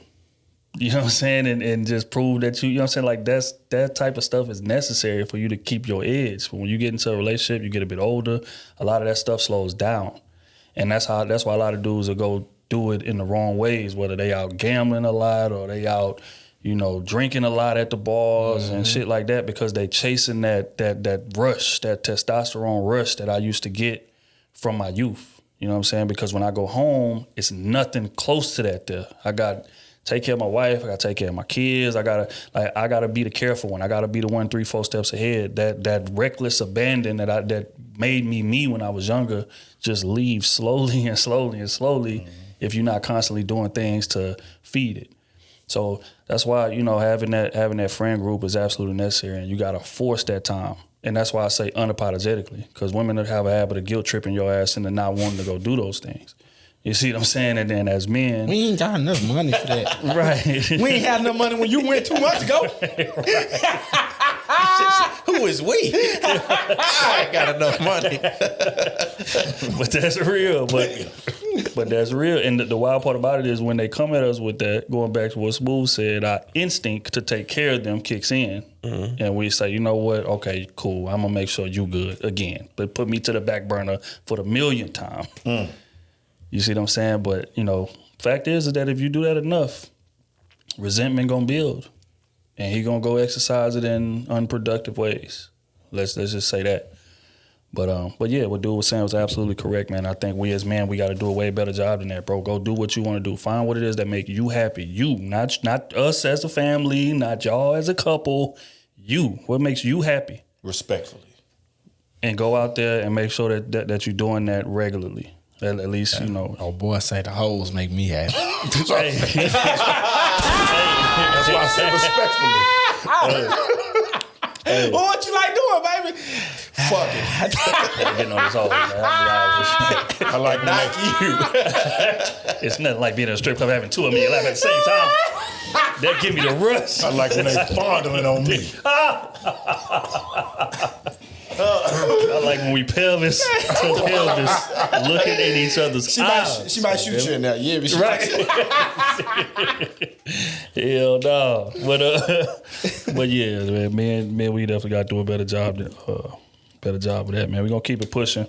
You know what I'm saying? And just prove that you know what I'm saying? Like that type of stuff is necessary for you to keep your edge. But when you get into a relationship, you get a bit older, a lot of that stuff slows down. And that's why a lot of dudes will go do it in the wrong ways, whether they out gambling a lot or they out, you know, drinking a lot at the bars and shit like that, because they chasing that rush, that testosterone rush that I used to get from my youth. You know what I'm saying? Because when I go home, it's nothing close to that there. I got take care of my wife. I got to take care of my kids. I gotta be the careful one. I gotta be the 1, 3, 4 steps ahead. That reckless abandon that made me when I was younger just leaves slowly and slowly and slowly if you're not constantly doing things to feed it. So that's why, you know, having that friend group is absolutely necessary, and you gotta force that time. And that's why I say unapologetically, because women have a habit of guilt tripping your ass into not wanting to go do those things. You see what I'm saying? And then as men, we ain't got enough money for that. Right. We ain't had enough money when you went 2 months ago. Who is we? I ain't got enough money. But that's real. But that's real. And the wild part about it is when they come at us with that, going back to what Smooth said, our instinct to take care of them kicks in. Mm-hmm. And we say, you know what? Okay, cool. I'm going to make sure you good again. But put me to the back burner for the millionth time. Mm. You see what I'm saying? But, you know, fact is that if you do that enough, resentment gonna build. And he gonna go exercise it in unproductive ways. Let's just say that. But yeah, what dude was saying was absolutely correct, man. I think we as men, we gotta do a way better job than that, bro. Go do what you wanna do. Find what it is that make you happy. You, not us as a family, not y'all as a couple. You, what makes you happy. Respectfully. And go out there and make sure that you're doing that regularly. At least, you know. Oh, boy, say the hoes make me happy. That's why I said respectfully. Well, what you like doing, baby? Fuck it. I'm getting on this hole, man. I like not you. It's nothing like being in a strip club having two of me laugh at the same time. That give me the rush. I like when they fondling on me. I like when we pelvis to pelvis looking in each other's eyes. She might shoot you in that. Yeah, right. Hell no. But yeah, man, we definitely got to do a better job with that, man. We're gonna keep it pushing.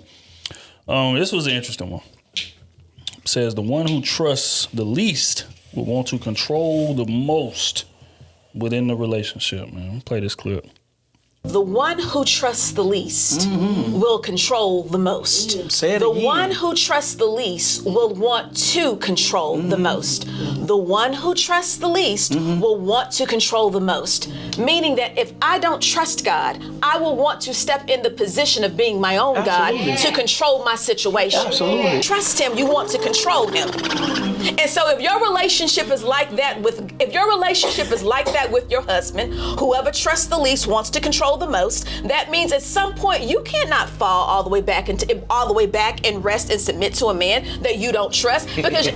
This was an interesting one. It says the one who trusts the least will want to control the most within the relationship, man. Play this clip. The one who trusts the least will control the most. Say it the again. one who trusts the least will want to control the most. The one who trusts the least will want to control the most. Meaning that if I don't trust God, I will want to step in the position of being my own God to control my situation. Absolutely. Trust him, you want to control him. And so if your relationship is like that with your husband, whoever trusts the least wants to control the most, that means at some point you cannot fall all the way back and rest and submit to a man that you don't trust, because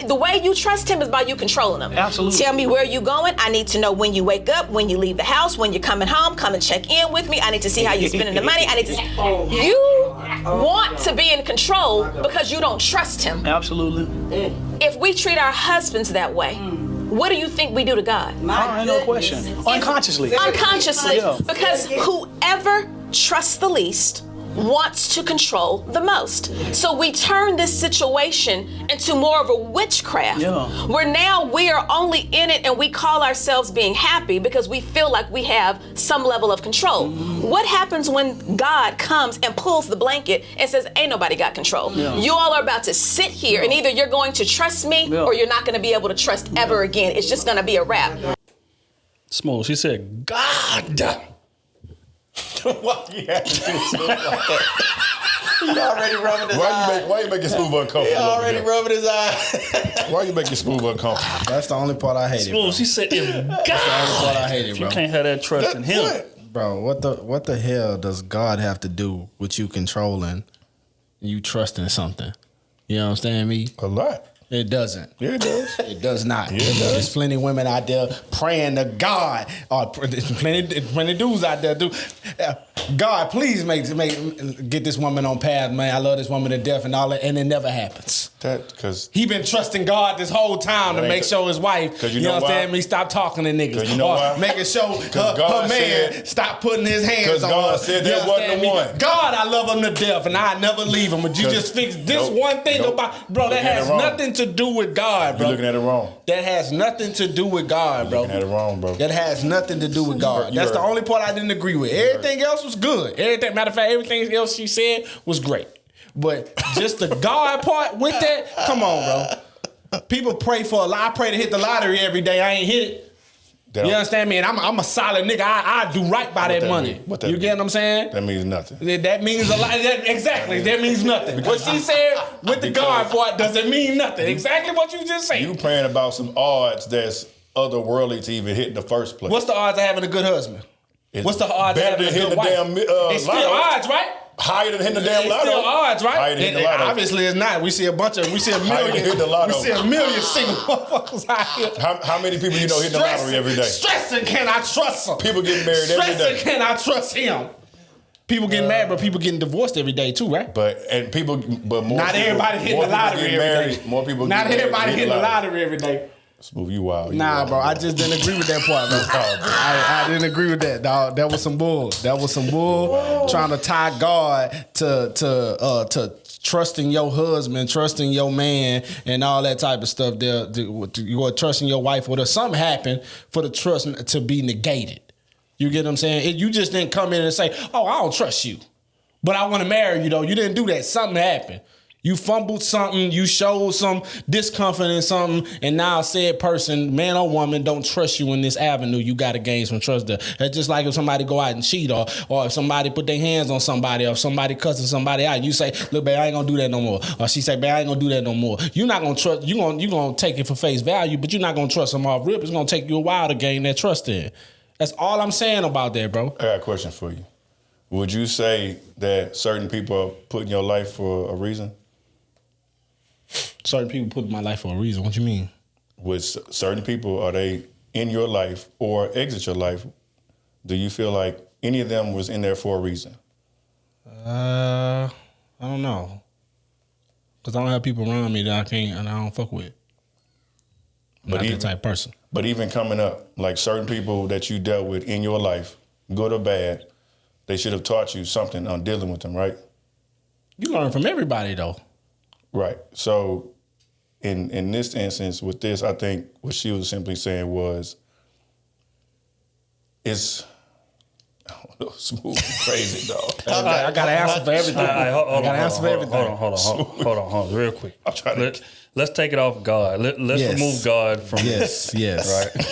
the way you trust him is by you controlling him. Absolutely. Tell me where you going. I need to know when you wake up, when you leave the house, when you're coming home. Come and check in with me. I need to see how you're spending the money. You want to be in control because you don't trust him. Absolutely. If we treat our husbands that way, what do you think we do to God? Ain't no question. Unconsciously. Unconsciously. Yeah. Because whoever trusts the least wants to control the most. So we turn this situation into more of a witchcraft. Yeah. Where now we are only in it and we call ourselves being happy because we feel like we have some level of control. What happens when God comes and pulls the blanket and says, ain't nobody got control? Yeah. You all are about to sit here and either you're going to trust me or you're not going to be able to trust ever again. It's just going to be a wrap. Smooth. She said, God. Why you have to do something like that? He already rubbing his eye. Why you making Smooth uncomfortable? He already rubbing his eye. Why you making Smooth uncomfortable? That's the only part I hated. Smooth. She said, if God. That's the only part I hated, bro. You can't have that trust in him. Bro, what the hell does God have to do with you controlling, you trusting something? You know what I'm saying, me? A lot. It doesn't. Yeah, it does. It does not. Yeah, it does. There's plenty of women out there praying to God. Or plenty dudes out there do. God, please get this woman on path, man. I love this woman to death and all that, and it never happens. Because he been trusting God this whole time to make sure his wife, you know what I'm saying, stop talking to niggas. You know or making sure her man stop putting his hands on her. God said that wasn't the one. God, I love him to death and I never leave him. But you just fix this one thing about, bro, that has nothing to do with God, bro. You're looking at it wrong. That has nothing to do with God, bro. You're looking at it wrong, bro. That has nothing to do with God. That's the only part I didn't agree with. Everything else was good. Matter of fact, everything else she said was great. But just the God part with that, come on, bro. People pray for a lot. I pray to hit the lottery every day. I ain't hit it. You understand me? And I'm a solid nigga. I do right by that money. You get what I'm saying? That means nothing. That means a lot. Exactly. That means nothing. What she said with the God part doesn't mean nothing. Exactly what you just said. You praying about some odds that's otherworldly to even hit in the first place. What's the odds of having a good husband? What's the odds of having a good wife? It's still odds, right? Higher than hitting the damn lotto. It's still odds, right? Higher than hitting the lotto. Obviously, it's not. We see a million single motherfuckers out here. How many people you know hitting the lottery every day? Stressing, can I trust them? People getting married every day. Stressing, can I trust him? People getting married, but people getting divorced every day too, right? But more. Not everybody hitting the lottery every day. More people. Not everybody hitting the lottery every day. Smooth, you wild. Nah, bro, I just didn't agree with that part, bro. I didn't agree with that, dog. That was some bull. Trying to tie God to trusting your husband, trusting your man, and all that type of stuff. You are trusting your wife, or something happened for the trust to be negated. You get what I'm saying? You just didn't come in and say, "Oh, I don't trust you, but I want to marry you." Though you didn't do that. Something happened. You fumbled something, you showed some discomfort in something, and now said person, man or woman, don't trust you in this avenue. You got to gain some trust there. That's just like if somebody go out and cheat, or if somebody put their hands on somebody, or if somebody cussing somebody out, you say, look, babe, I ain't gonna do that no more. Or she say, babe, I ain't gonna do that no more. You're not gonna trust, you're gonna take it for face value, but you're not gonna trust them off rip. It's gonna take you a while to gain that trust in. That's all I'm saying about that, bro. I got a question for you. Would you say that certain people are put in your life for a reason? Certain people put in my life for a reason. What you mean? With certain people, are they in your life or exit your life? Do you feel like any of them was in there for a reason? I don't know. Because I don't have people around me that I can't and I don't fuck with. I'm not that type of person. But even coming up, like certain people that you dealt with in your life, good or bad, they should have taught you something on dealing with them, right? You learn from everybody, though. Right. So in this instance with this, I think what she was simply saying was, it's smooth and crazy, dog. I got to answer for everything. Hold on, real quick. Let's take it off God. Let's remove God from this. Yes. Right.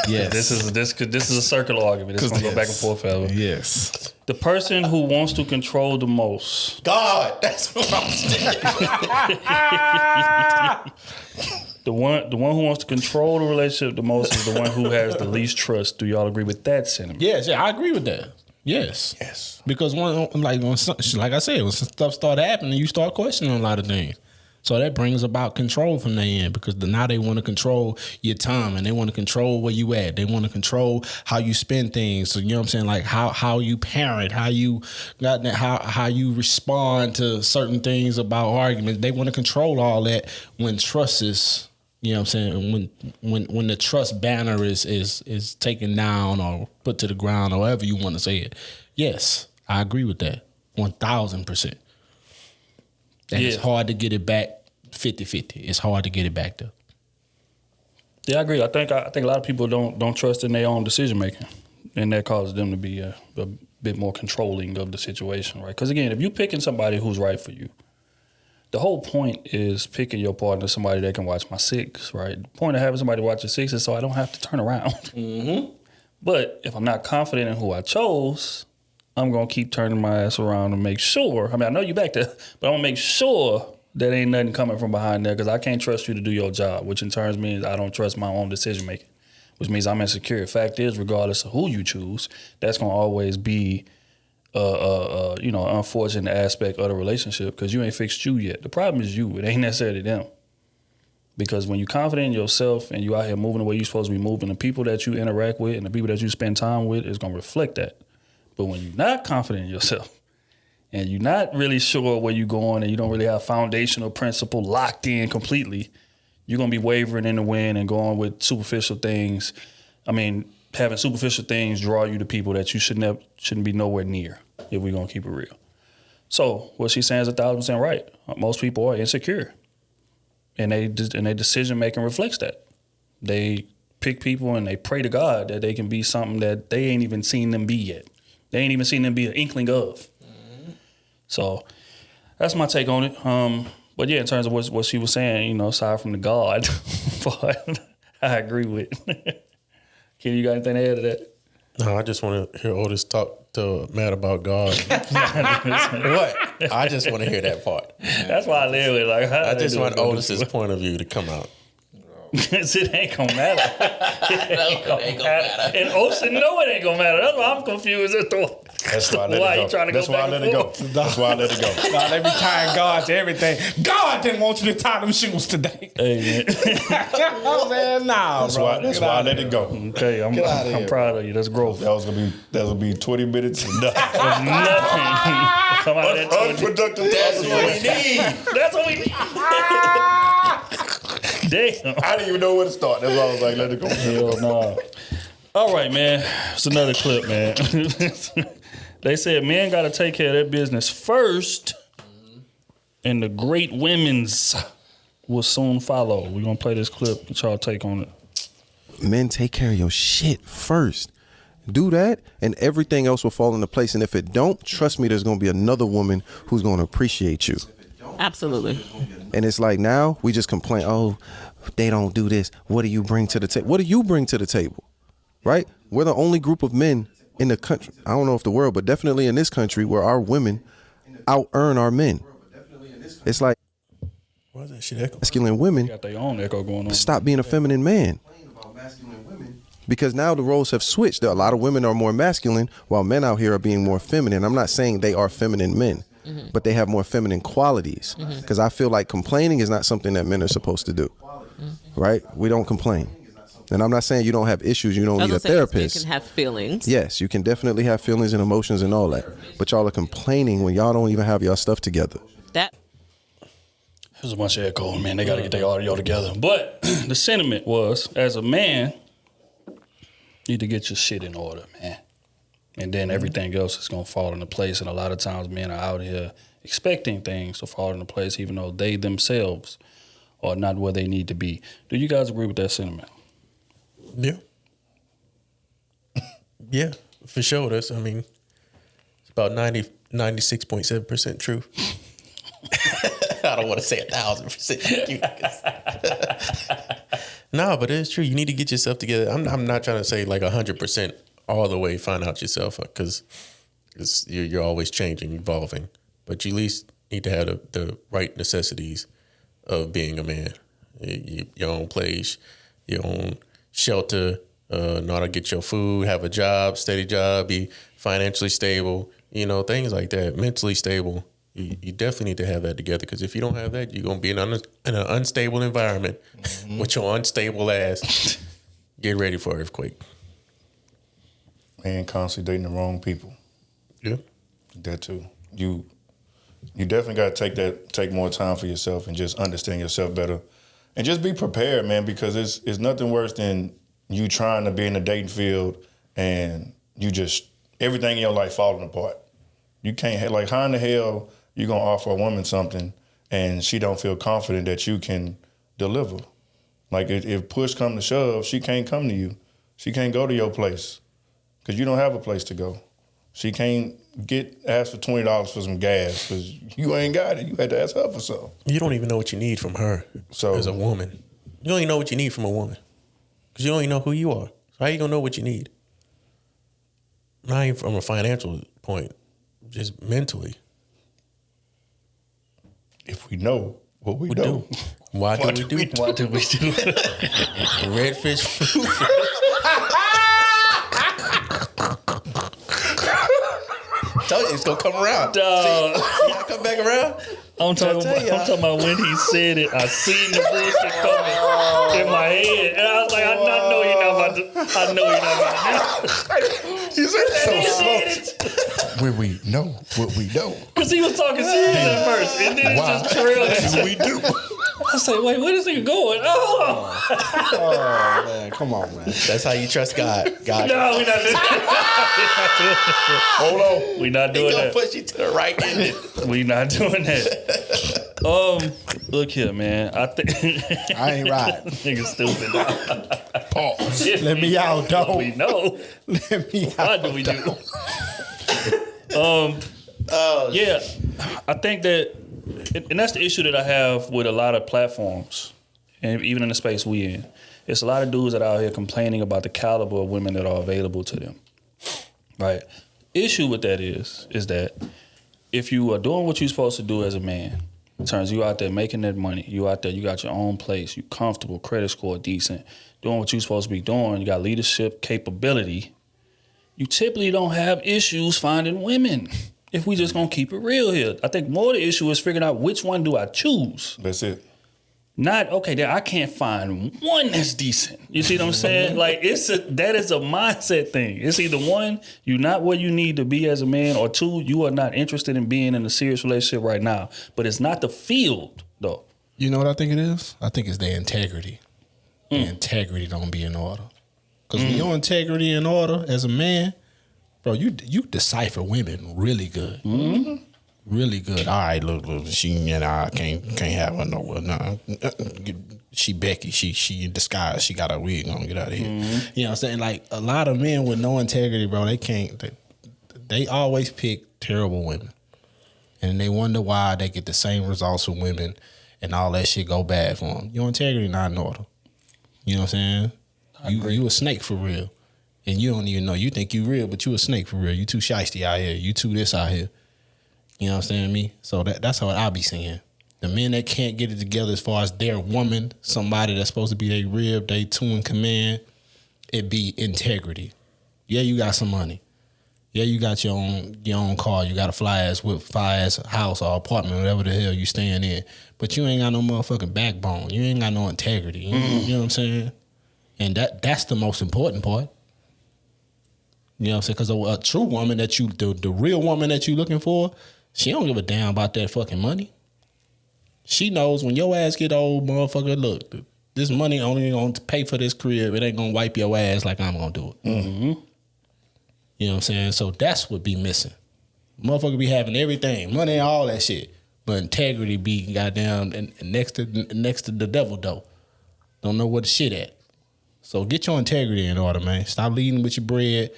Yes. This is a circular argument. It's gonna go back and forth forever. Yes. The person who wants to control the most. God, that's what I'm saying. The one who wants to control the relationship the most is the one who has the least trust. Do y'all agree with that sentiment? Yes, yeah, I agree with that. Yes. Because like I said, when stuff started happening, you start questioning a lot of things. So that brings about control from their end, because now they want to control your time and they want to control where you at. They want to control how you spend things. So you know what I'm saying? Like how you parent, how you respond to certain things about arguments. They want to control all that when trust is, you know what I'm saying, when the trust banner is taken down or put to the ground, or however you want to say it. Yes, I agree with that 1,000%. And it's hard to get it back 50-50. It's hard to get it back there. Yeah, I agree. I think a lot of people don't trust in their own decision making, and that causes them to be a bit more controlling of the situation, right? Because again, if you're picking somebody who's right for you, the whole point is picking your partner somebody that can watch my six, right? The point of having somebody watch your six is so I don't have to turn around. Mm-hmm. But if I'm not confident in who I chose, I'm going to keep turning my ass around and make sure. I mean, I know you back there, but I'm going to make sure that ain't nothing coming from behind there, because I can't trust you to do your job, which in turn means I don't trust my own decision making, which means I'm insecure. Fact is, regardless of who you choose, that's going to always be unfortunate aspect of the relationship, because you ain't fixed you yet. The problem is you. It ain't necessarily them. Because when you're confident in yourself and you out here moving the way you're supposed to be moving, the people that you interact with and the people that you spend time with is going to reflect that. But when you're not confident in yourself and you're not really sure where you're going and you don't really have foundational principle locked in completely, you're going to be wavering in the wind and going with superficial things. I mean, having superficial things draw you to people that you shouldn't be nowhere near, if we're going to keep it real. So what she's saying is 1,000% right. Most people are insecure. And their decision making reflects that. They pick people and they pray to God that they can be something that they ain't even seen them be yet. They ain't even seen them be an inkling of. Mm-hmm. So that's my take on it. But yeah, in terms of what she was saying, aside from the God part, I agree with. Ken, you got anything to add to that? No, I just want to hear Otis talk to Matt about God. What? I just want to hear that part. That's why I live with it. I just want Otis's point of view to come out. It ain't gonna matter. It ain't gonna matter. And Ocean know it ain't gonna matter. That's why I'm confused as to That's why I let it go. That's why I let it go. That's why I let it go. Nah, they be tying God to everything. God didn't want you to tie them shoes today. Hey, man. Nah, that's why I let it go. Okay, I'm proud of you. That's growth. That was gonna be 20 minutes of nothing. Nothing. Come out of that unproductive. That's what we need. That's what we need. Damn. I didn't even know where to start. That's why I was like, let it go. Hell no. All right, man. It's another clip, man. They said men got to take care of their business first, and the great women's will soon follow. We're going to play this clip. Get y'all take on it. Men, take care of your shit first. Do that, and everything else will fall into place. And if it don't, trust me, there's going to be another woman who's going to appreciate you. Absolutely. And it's like now we just complain, oh, they don't do this. What do you bring to the table? What do you bring to the table? Right? We're the only group of men in the country. I don't know if the world, but definitely in this country where our women out-earn our men. It's like why is that shit echo? Masculine women Got their own echo going on. stop being a feminine man. Because now the roles have switched. A lot of women are more masculine while men out here are being more feminine. I'm not saying they are feminine men. Mm-hmm. But they have more feminine qualities. Because I feel like complaining is not something that men are supposed to do. Mm-hmm. Right? We don't complain. And I'm not saying you don't have issues, you don't need a therapist. You can have feelings. Yes, you can definitely have feelings and emotions and all that. But y'all are complaining when y'all don't even have y'all stuff together. There's a bunch of echo, man. They got to get their audio together. But the sentiment was, as a man, you need to get your shit in order, man. And then everything else is going to fall into place. And a lot of times men are out here expecting things to fall into place, even though they themselves are not where they need to be. Do you guys agree with that sentiment? Yeah. Yeah, for sure. It's about 96.7% true. I don't want to say 1,000%. No, but it's true. You need to get yourself together. I'm not trying to say like 100% all the way find out yourself, because you're always changing, evolving. But you at least need to have the right necessities of being a man. Your own place, your own shelter, know how to get your food, have a job, steady job, be financially stable, things like that, mentally stable. You definitely need to have that together, because if you don't have that, you're going to be in an unstable environment with your unstable ass. Get ready for an earthquake. Man, constantly dating the wrong people. Yeah. That too. You definitely got to take more time for yourself and just understand yourself better. And just be prepared, man, because it's nothing worse than you trying to be in the dating field and you just, everything in your life falling apart. You can't, like, how in the hell you going to offer a woman something and she don't feel confident that you can deliver? Like, if push come to shove, she can't come to you. She can't go to your place because you don't have a place to go. She can't ask for $20 for some gas because you ain't got it. You had to ask her for something. You don't even know what you need from her as a woman. You don't even know what you need from a woman because you don't even know who you are. So how you going to know what you need? Not even from a financial point, just mentally. If we know what we do. Why do we do? Redfish food. told you it's gonna come around. Dog. See, y'all come back around. I'm talking about when he said it. I seen the bullshit coming in my head, and I was like, I know you're not about to. I know you're not about to. You said He that said it. Where we know what we know. Because he was talking serious at first, and then it just trailed into We do. I said, wait, where is this nigga going? Oh, Oh man, come on, man. That's how you trust God. God, no, we're not doing that. Hold on. We're not he doing gonna that. push you to the right end. We're not doing that. Look here, man. I think I ain't right. nigga stupid. Pause. Let me out, dog. We know. Let me Why out. do we do? Yeah, I think that, and that's the issue that I have with a lot of platforms, and even in the space we in. It's a lot of dudes that are out here complaining about the caliber of women that are available to them. Right? Issue with that is that if you are doing what you're supposed to do as a man, in terms of you out there making that money, you out there, you got your own place, you comfortable, credit score decent, doing what you're supposed to be doing, you got leadership capability, you typically don't have issues finding women. If we just gonna keep it real here, I think more the issue is figuring out which one do I choose. That's it. Not okay. I can't find one that's decent. You see what I'm saying? Like that is a mindset thing. It's either one, you're not where you need to be as a man, or two, you are not interested in being in a serious relationship right now. But it's not the field though. You know what I think it is? I think it's the integrity. The integrity don't be in order. Because when your integrity in order as a man, bro, you decipher women really good. Mm-hmm. Really good. All right, look, she and I can't have her nowhere. Nah. She Becky. She in disguise. She got her wig on. Get out of here. Mm-hmm. You know what I'm saying? Like a lot of men with no integrity, bro, they can't. They always pick terrible women, and they wonder why they get the same results with women, and all that shit go bad for them. Your integrity not in order. You know what I'm saying? You a snake for real, and you don't even know. You think you real, but you a snake for real. You too shiesty out here. You too this out here. You know what I'm saying, me? So that's what I be saying. The men that can't get it together as far as their woman, somebody that's supposed to be their rib, they two in command, it be integrity. Yeah, you got some money. Yeah, you got your own car. You got a fly ass house or apartment, whatever the hell you staying in. But you ain't got no motherfucking backbone. You ain't got no integrity. You know what I'm saying? And that's the most important part. You know what I'm saying? Because a true woman that the real woman that you looking for, she don't give a damn about that fucking money. She knows when your ass get old, motherfucker, look, this money only gonna pay for this crib. It ain't gonna wipe your ass like I'm gonna do it. Mm-hmm. You know what I'm saying? So that's what be missing. Motherfucker be having everything, money and all that shit. But integrity be goddamn next to the devil though. Don't know what the shit at. So get your integrity in order, man. Stop leading with your bread.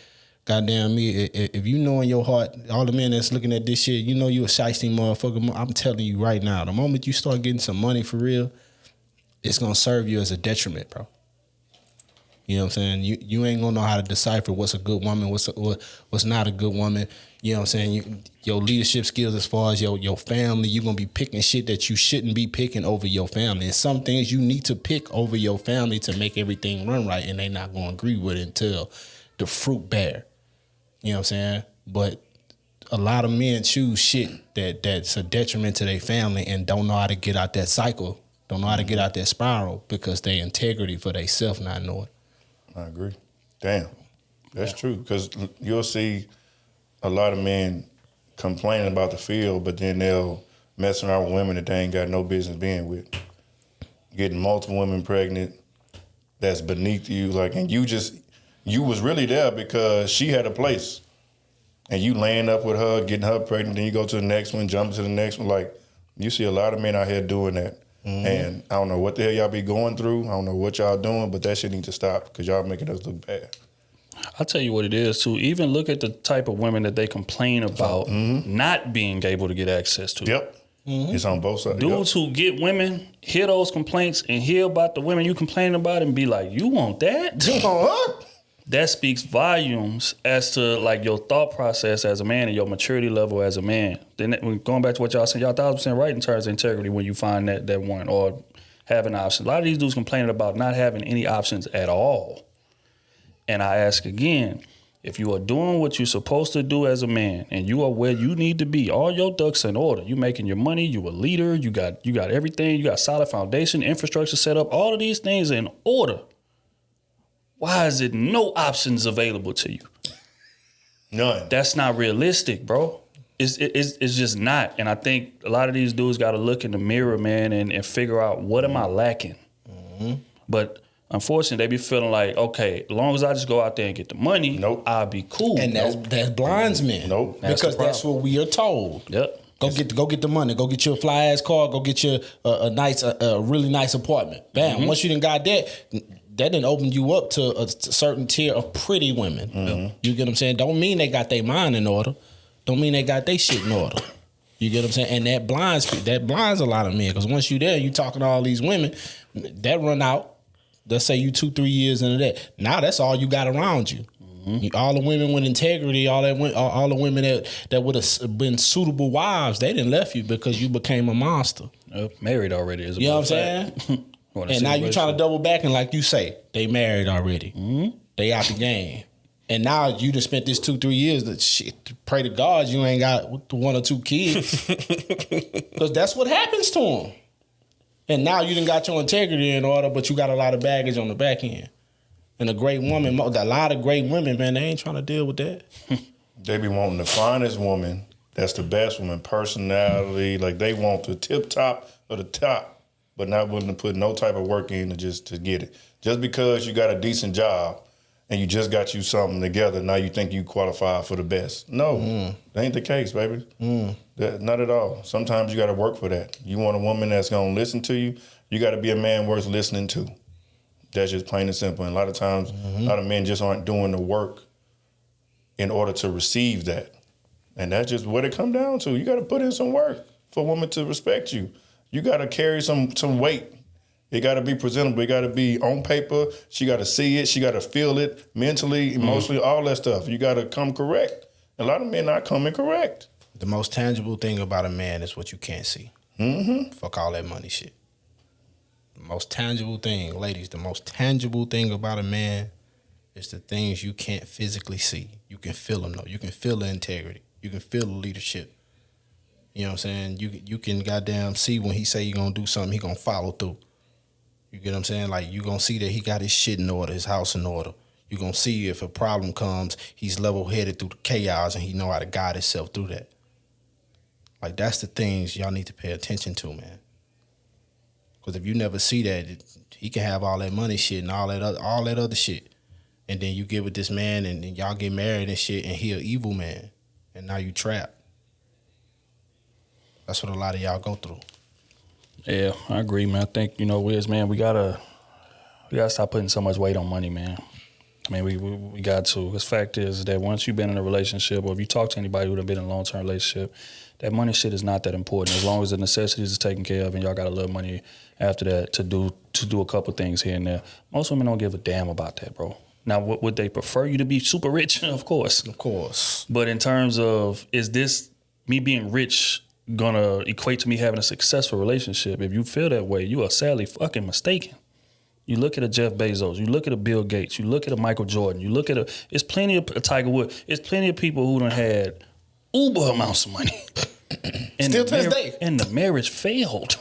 Goddamn me, if you know in your heart, all the men that's looking at this shit, you know you a shiesty motherfucker. I'm telling you right now, the moment you start getting some money for real, it's gonna serve you as a detriment, bro. You know what I'm saying? You ain't gonna know how to decipher what's a good woman, what's not a good woman. You know what I'm saying? Your leadership skills as far as your family, you're gonna be picking shit that you shouldn't be picking over your family. And some things you need to pick over your family to make everything run right, and they not gonna agree with it until the fruit bear. You know what I'm saying? But a lot of men choose shit that's a detriment to their family and don't know how to get out that cycle, don't know how to get out that spiral because their integrity for themselves not knowing. I agree. Damn. That's true. Because you'll see a lot of men complaining about the field, but then they'll mess around with women that they ain't got no business being with. Getting multiple women pregnant that's beneath you. Like, and you was really there because she had a place. And you laying up with her, getting her pregnant, then you go to the next one, jump to the next one. Like, you see a lot of men out here doing that. Mm-hmm. And I don't know what the hell y'all be going through. I don't know what y'all doing, but that shit need to stop because y'all making us look bad. I'll tell you what it is, too. Even look at the type of women that they complain about not being able to get access to. Yep. Mm-hmm. It's on both sides. Dudes who get women, hear those complaints and hear about the women you complaining about and be like, you want that? You want her? That speaks volumes as to like your thought process as a man and your maturity level as a man. Then going back to what y'all said, y'all 1,000% right in terms of integrity when you find that one or having options. A lot of these dudes complaining about not having any options at all. And I ask again, If you are doing what you're supposed to do as a man and you are where you need to be, all your ducks in order, you making your money, you a leader, you got everything, you got solid foundation, infrastructure set up, all of these things in order. Why is it no options available to you? None. That's not realistic, bro. It's just not. And I think a lot of these dudes got to look in the mirror, man, and figure out what am I lacking. Mm-hmm. But unfortunately, they be feeling like, okay, as long as I just go out there and get the money, I'll be cool. And that's blinds men. Nope. Because that's what we are told. Yep. Go get the money. Go get your fly ass car. Go get your a really nice apartment. Bam. Mm-hmm. Once you done got that didn't open you up to a certain tier of pretty women. Mm-hmm. You get what I'm saying? Don't mean they got their mind in order. Don't mean they got their shit in order. You get what I'm saying? And that blinds a lot of men. Because once you there, you talking to all these women, that run out. Let's say you 2-3 years into that. Now that's all you got around you. Mm-hmm. All the women with integrity, all the women that would have been suitable wives, they didn't left you because you became a monster. Married already. You know what I'm saying? And now you trying to double back and like you say, they married already. Mm-hmm. They out the game. And now you just spent this 2-3 years that shit, pray to God you ain't got 1 or 2 kids. Because that's what happens to them. And now you done got your integrity in order, but you got a lot of baggage on the back end. And a lot of great women, man, they ain't trying to deal with that. They be wanting the finest woman. That's the best woman. Personality, like they want the tip top of the top, but not willing to put no type of work in to get it. Just because you got a decent job and you just got you something together, now you think you qualify for the best. No, that ain't the case, baby. Not at all. Sometimes you got to work for that. You want a woman that's going to listen to you, you got to be a man worth listening to. That's just plain and simple. And a lot of times, a lot of men just aren't doing the work in order to receive that. And that's just what it come down to. You got to put in some work for a woman to respect you. You got to carry some weight. It got to be presentable. It got to be on paper. She got to see it. She got to feel it mentally, emotionally, all that stuff. You got to come correct. A lot of men not coming correct. The most tangible thing about a man is what you can't see. Mm-hmm. Fuck all that money shit. The most tangible thing, ladies, the most tangible thing about a man is the things you can't physically see. You can feel them though. You can feel the integrity. You can feel the leadership. You know what I'm saying? You can goddamn see when he say he gonna do something, he gonna follow through. You get what I'm saying? Like, you gonna see that he got his shit in order, his house in order. You gonna see if a problem comes, he's level-headed through the chaos and he know how to guide himself through that. Like, that's the things y'all need to pay attention to, man. Because if you never see that, he can have all that money shit and all that other shit. And then you get with this man and then y'all get married and shit and he an evil man. And now you trapped. That's what a lot of y'all go through. Yeah, I agree, man. I think, we as men, we gotta stop putting so much weight on money, man. I mean, we got to. Because fact is that once you've been in a relationship, or if you talk to anybody who's been in a long-term relationship, that money shit is not that important. As long as the necessities is taken care of and y'all got a little money after that to do a couple things here and there. Most women don't give a damn about that, bro. Now, would they prefer you to be super rich? Of course. Of course. But in terms of, is this me being rich gonna equate to me having a successful relationship? If you feel that way, you are sadly fucking mistaken. You look at a Jeff Bezos, you look at a Bill Gates, you look at a Michael Jordan, you look at it's plenty of a Tiger Woods, it's plenty of people who done had uber amounts of money. Still to this day. And the marriage failed.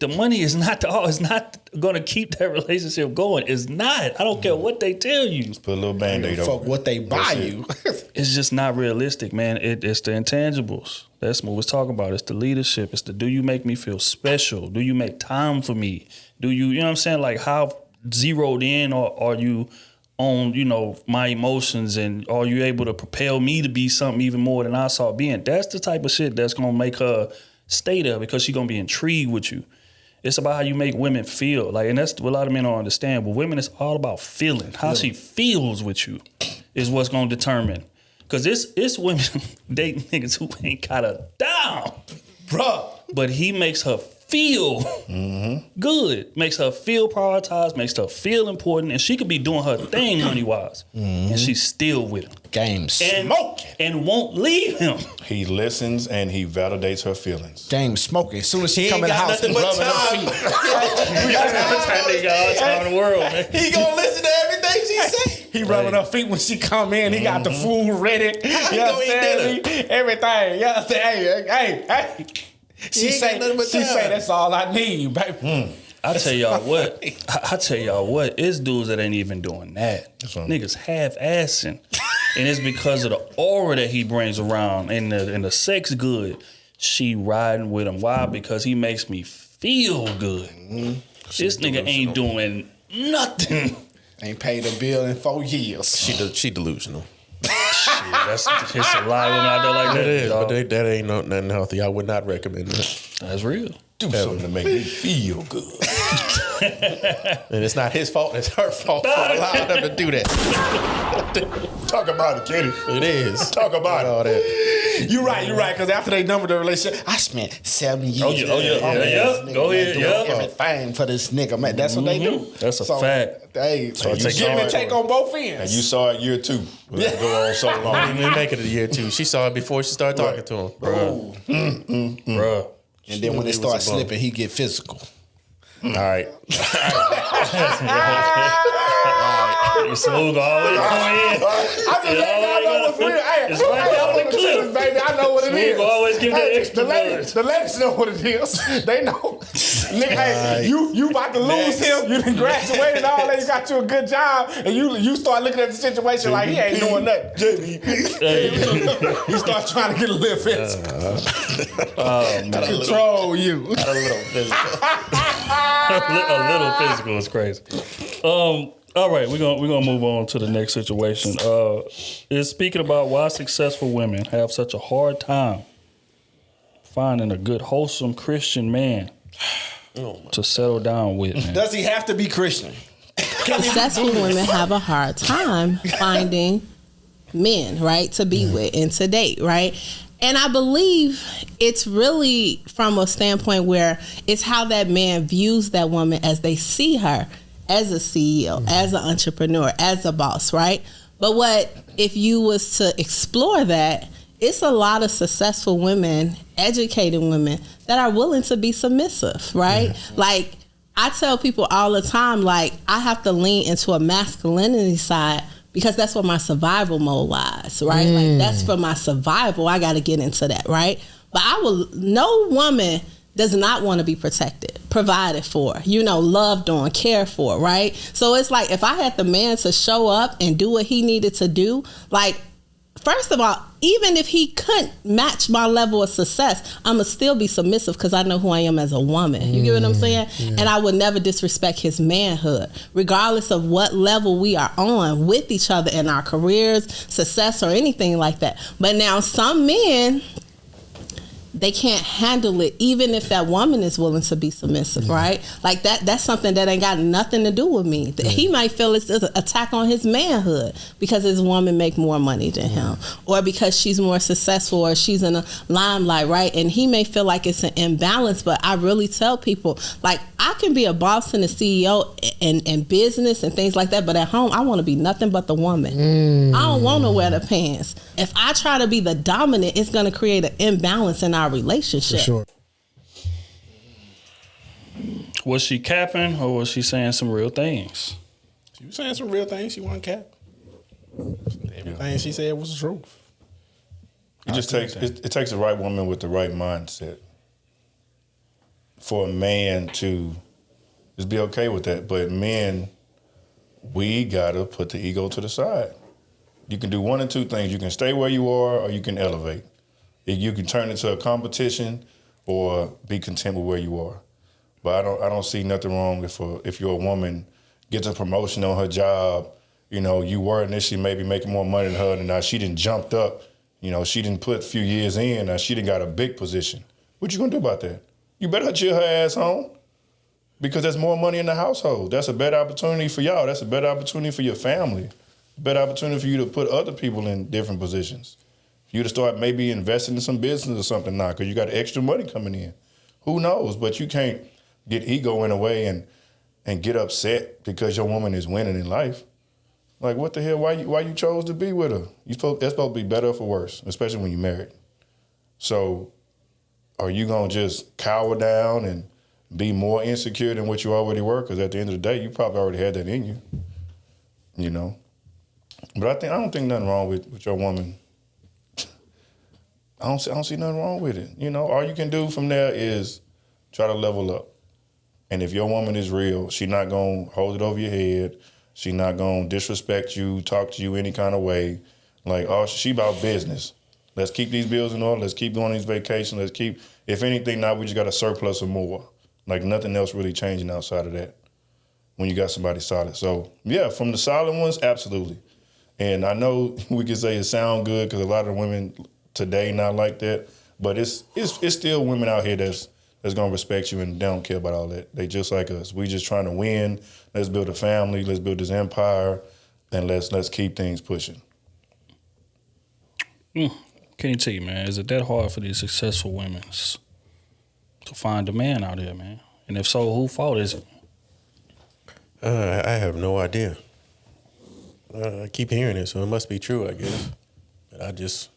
The money is not it's not gonna keep that relationship going. It's not. I don't care what they tell you. Just put a little Band-Aid over. Fuck what they buy you. It's just not realistic, man. It's the intangibles. That's what we're talking about. It's the leadership. It's the, do you make me feel special? Do you make time for me? Do you know what I'm saying? Like, how zeroed in are you on, my emotions, and are you able to propel me to be something even more than I saw being? That's the type of shit that's gonna make her stay there, because she's gonna be intrigued with you. It's about how you make women feel. Like, and that's what a lot of men don't understand. But women, it's all about feeling. How she feels with you is what's gonna determine. Because it's women dating niggas who ain't got a dime, bruh. But he makes her feel good, makes her feel prioritized, makes her feel important, and she could be doing her thing money-wise, and she's still with him. Game smoking. And won't leave him. He listens and he validates her feelings. Game smoking. As soon as she come in the house, he rubbing her feet. We got time in the world, man. He gonna listen to everything she say. He rubbing her feet when she come in. He got the food ready. You understand me? Everything. You understand? Hey. She say that's all I need, baby. I tell y'all what. It's dudes that ain't even doing that. Niggas half-assing. And it's because of the aura that he brings around and the sex good. She riding with him. Why? Because he makes me feel good. This nigga ain't doing nothing. Ain't paid a bill in 4 years. She delusional. Shit, it's a lot of women out there like that. It is, but that ain't nothing healthy. I would not recommend that. That's real. Do something to make me feel good. And it's not his fault, it's her fault for allowing them to do that. Talk about it, Kitty. It is. Talk about all that. You right. Because after they numbered the relationship, I spent 7 years. Oh yeah. Go ahead, doing everything for this nigga, man. That's what they do. That's a fact. Hey, so you give and take on both ends. And you saw it year 2. Go on so long. I didn't even make it to year 2. She saw it before she started talking to him. Bruh. And then when they start slipping, he get physical. All right. You smooth always come in. I know what's real. It's right I'm on the clip, baby. I know what it is. Smooth always give that extra the ladies know what it is. They know. Nigga, you about to lose him. You done graduated all that. You got you a good job. And you start looking at the situation like he ain't doing nothing. You start trying to get a little physical. Control you. A little physical. A little physical is crazy. All right, we're gonna move on to the next situation. Is speaking about why successful women have such a hard time finding a good, wholesome Christian man to settle down with. Man. Does he have to be Christian? Successful women have a hard time finding men, right, to be with and to date, right? And I believe it's really from a standpoint where it's how that man views that woman as they see her as a CEO, as an entrepreneur, as a boss, right? But what if you was to explore that, it's a lot of successful women, educated women that are willing to be submissive, right? Like I tell people all the time, like I have to lean into a masculinity side because that's where my survival mode lies, right? Like that's for my survival. I got to get into that, right? But no woman does not want to be protected, provided for, loved on, cared for, right? So it's like if I had the man to show up and do what he needed to do, like, first of all, even if he couldn't match my level of success, I'ma still be submissive because I know who I am as a woman. You get what I'm saying? Yeah. And I would never disrespect his manhood, regardless of what level we are on with each other in our careers, success, or anything like that. But now some men, they can't handle it, even if that woman is willing to be submissive, right? Like that's something that ain't got nothing to do with me. He might feel it's an attack on his manhood because his woman make more money than him, or because she's more successful, or she's in a limelight, right? And he may feel like it's an imbalance, but I really tell people, like, I can be a boss and a CEO and business and things like that, but at home, I want to be nothing but the woman. I don't want to wear the pants. If I try to be the dominant, it's going to create an imbalance in our relationship. For sure. Was she capping or was she saying some real things? She was saying some real things. She wasn't cap. Everything she said was the truth. It takes the right woman with the right mindset for a man to just be okay with that. But men, we gotta put the ego to the side. You can do one or two things. You can stay where you are, or you can elevate. You can turn into a competition or be content with where you are. But I don't see nothing wrong if you're a woman, gets a promotion on her job, you were initially maybe making more money than her, and now she done jumped up, she didn't put a few years in, now she done got a big position. What you gonna do about that? You better chill her ass home, because there's more money in the household. That's a better opportunity for y'all. That's a better opportunity for your family. A better opportunity for you to put other people in different positions. You to start maybe investing in some business or something now because you got extra money coming in. Who knows? But you can't get ego in a way and get upset because your woman is winning in life. Like, what the hell? Why you chose to be with her? That's supposed to be better or for worse, especially when you're married. So are you going to just cower down and be more insecure than what you already were? Because at the end of the day, you probably already had that in you, But I don't think nothing wrong with your woman. I don't see nothing wrong with it. You know, all you can do from there is try to level up. And if your woman is real, she not gonna hold it over your head. She not gonna disrespect you, talk to you any kind of way. Like, oh, she about business. Let's keep these bills in order. Let's keep going on these vacations. Let's keep, if anything, now we just got a surplus or more. Like nothing else really changing outside of that when you got somebody solid. So yeah, from the solid ones, absolutely. And I know we can say it sound good because a lot of women today not like that, but it's still women out here that's gonna respect you and they don't care about all that. They just like us. We just trying to win. Let's build a family. Let's build this empire, and let's keep things pushing. Can you tell you, man? Is it that hard for these successful women to find a man out here, man? And if so, whose fault is it? I have no idea. I keep hearing it, so it must be true, I guess. But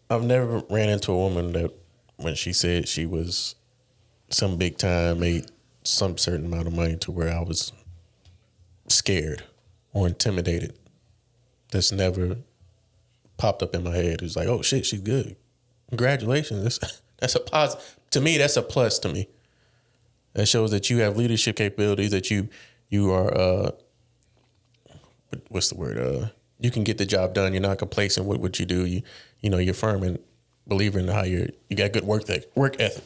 I've never ran into a woman that when she said she was some big time, made some certain amount of money to where I was scared or intimidated. That's never popped up in my head. It's like, oh shit, she's good. Congratulations. That's a positive. To me, that's a plus to me. That shows that you have leadership capabilities, that you are, what's the word? You can get the job done. You're not complacent with what you do. You know, you're firm and believer in how you got good work ethic.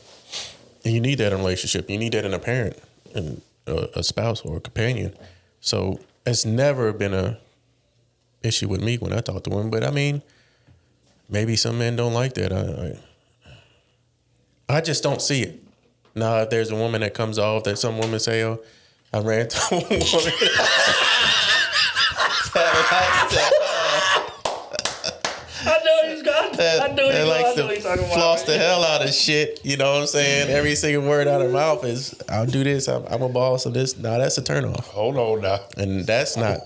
And you need that in a relationship. You need that in a parent and a spouse or a companion. So it's never been a issue with me when I talk to women. But I mean, maybe some men don't like that. I just don't see it. Now, if there's a woman that comes off that some women say, oh, I ran to a woman that likes to floss the hell out of shit. You know what I'm saying? Every single word out of her mouth is, I'll do this. I'm a boss of this. Nah, that's a turnoff. Hold on now. And that's not,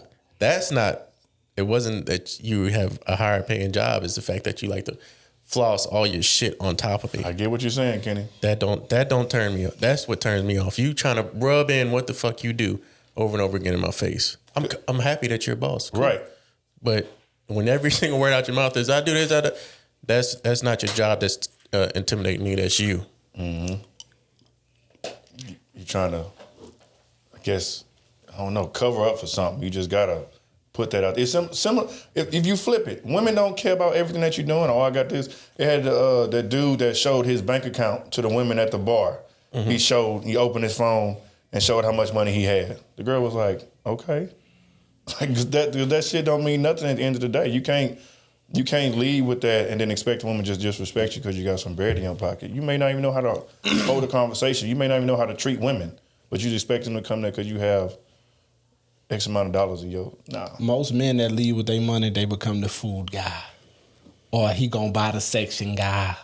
it wasn't that you have a higher paying job. It's the fact that you like to floss all your shit on top of me. I get what you're saying, Kenny. That don't turn me off. That's what turns me off. You trying to rub in what the fuck you do over and over again in my face. I'm happy that you're a boss. Cool. Right. But when every single word out your mouth is, I do this, that's not your job. That's intimidating me. That's you. Mm-hmm. You're trying to, I guess, I don't know, cover up for something. You just got to put that out. It's similar. If you flip it, women don't care about everything that you're doing. Oh, I got this. It had that dude that showed his bank account to the women at the bar. Mm-hmm. He opened his phone and showed how much money he had. The girl was like, okay. Like that shit don't mean nothing at the end of the day. You can't lead with that and then expect a woman just disrespect you because you got some bread in your pocket. You may not even know how to hold a conversation. You may not even know how to treat women, but you expect them to come there because you have X amount of dollars in your, nah. Most men that lead with their money, they become the food guy. Or he gonna buy the section guy.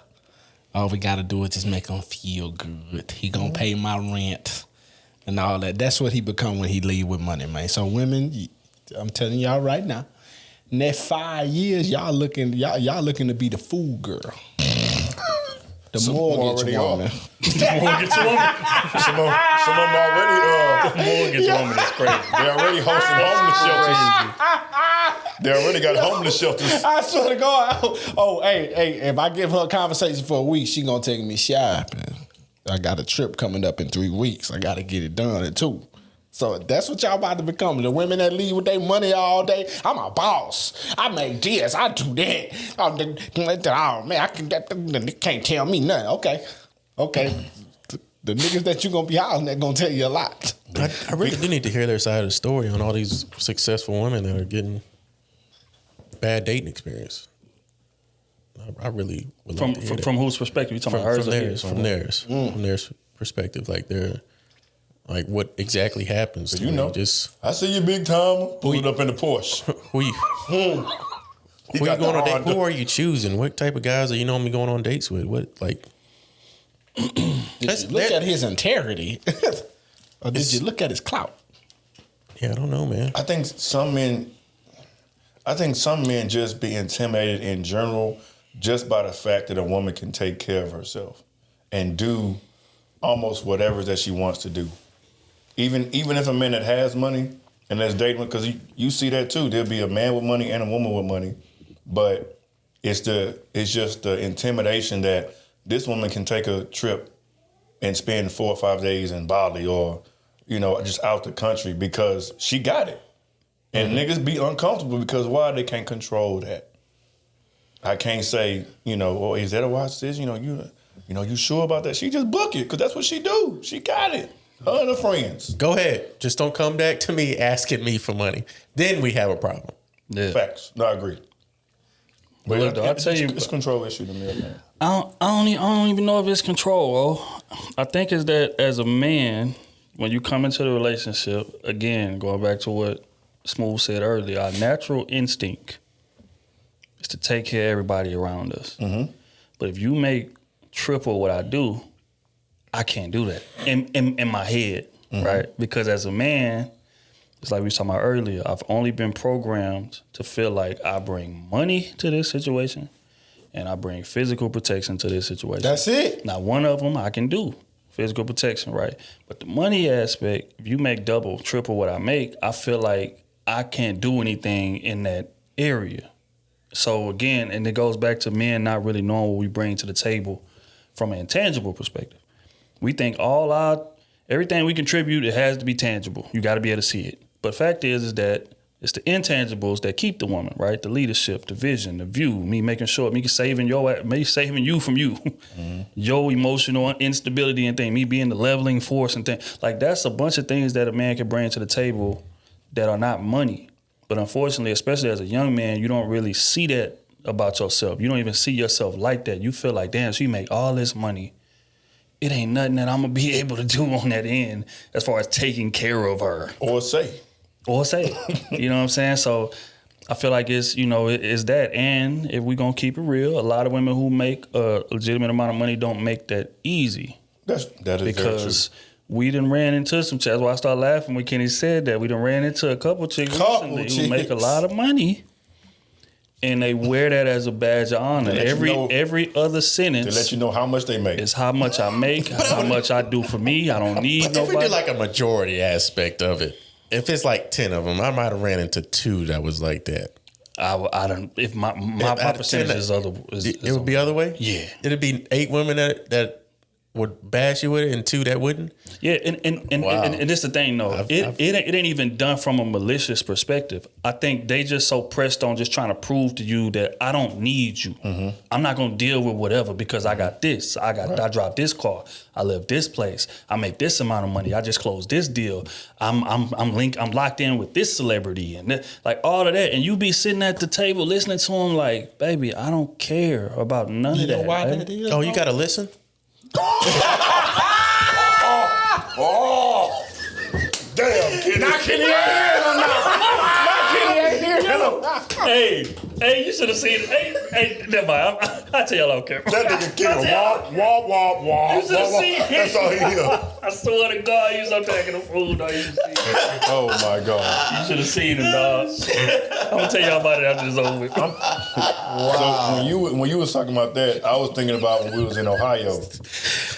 All we gotta do is just make him feel good. He gonna pay my rent and all that. That's what he become when he lead with money, man. So women, I'm telling y'all right now, next 5 years, y'all looking to be the food girl. The mortgage woman. The mortgage woman. Some of them already, the mortgage woman is crazy. They already hosting homeless shelters. They already got homeless shelters. I swear to God. Oh, hey, if I give her a conversation for a week, she gonna take me shopping. I got a trip coming up in 3 weeks. I gotta get it done in 2. So that's what y'all about to become. The women that lead with their money all day. I'm a boss. I make this. I do that. Oh man, they can't tell me nothing. Okay. The niggas that you gonna be housing that gonna tell you a lot. I really do need to hear their side of the story on all these successful women that are getting bad dating experience. I really would like to hear that. From whose perspective? You talking about hers or his? From theirs perspective. Like what exactly happens to you know? I see you big time. Pull it up in the Porsche. Who you going on date? Who are you choosing? What type of guys are you normally going on dates with? What like? Did you look at his integrity, or did you look at his clout? Yeah, I don't know, man. I think some men just be intimidated in general just by the fact that a woman can take care of herself and do almost whatever that she wants to do. Even if a man that has money, And that's dating, because you see that too. There'll be a man with money and a woman with money, but it's just the intimidation that this woman can take a trip and spend 4 or 5 days in Bali or, just out the country because she got it. And niggas be uncomfortable because why? They can't control that. I can't say, oh, is that a wise decision? You sure about that? She just book it because that's what she do. She got it. Her and her friends. Go ahead. Just don't come back to me asking me for money. Then we have a problem. Yeah. Facts. No, I agree. But look, though, I tell you, it's a control issue to me, man. I don't even know if it's control, bro. I think it's that as a man, when you come into the relationship, again, going back to what Smooth said earlier, our natural instinct is to take care of everybody around us. Mm-hmm. But if you make triple what I do, I can't do that in my head, right? Because as a man, it's like we were talking about earlier, I've only been programmed to feel like I bring money to this situation and I bring physical protection to this situation. That's it. Now, one of them I can do, physical protection, right? But the money aspect, if you make double, triple what I make, I feel like I can't do anything in that area. So again, and it goes back to men not really knowing what we bring to the table from an intangible perspective. We think everything we contribute, it has to be tangible. You got to be able to see it. But fact is that it's the intangibles that keep the woman, right? The leadership, the vision, the view, me making sure, me saving you from you, your emotional instability and thing, me being the leveling force and thing. Like that's a bunch of things that a man can bring to the table that are not money. But unfortunately, especially as a young man, you don't really see that about yourself. You don't even see yourself like that. You feel like, damn, she make all this money. It ain't nothing that I'm going to be able to do on that end as far as taking care of her. Or say. You know what I'm saying? So I feel like it's that. And if we're going to keep it real, a lot of women who make a legitimate amount of money don't make that easy. That is because very true. We done ran into some chicks. That's why I started laughing when Kenny said that. We done ran into a couple chicks recently who make a lot of money. And they wear that as a badge of honor. Every other sentence to let you know how much they make. Is how much I make, how much I do for me. I don't need nobody. If we did like a majority aspect of it, if it's like 10 of them, I might have ran into 2 that was like that. I don't. If my percentage is other, it would be other way. Yeah, it'd be 8 women that would bash you with it and 2 that wouldn't. Yeah, and this the thing though. It ain't even done from a malicious perspective. I think they just so pressed on just trying to prove to you that I don't need you. Mm-hmm. I'm not gonna deal with whatever because I got this. I drive this car. I live this place. I make this amount of money. I just closed this deal. I'm locked in with this celebrity and like all of that. And you be sitting at the table listening to them like, baby, I don't care about none of that. Know why that is? Oh, you gotta listen. Oh, damn, Kenny. Not Kenny ain't hearing him now. Not Kenny ain't hearing him. Hey, you should have seen it. Hey, never mind. I'll tell y'all on camera. That nigga Kenny, wah. You should have seen it. That's all he hear. I swear to God, he's up packing the food. Dog. You should see it. Oh, my God. You should have seen him, dog. I'm going to tell y'all about it after this over with. Wow. So when you was talking about that, I was thinking about when we was in Ohio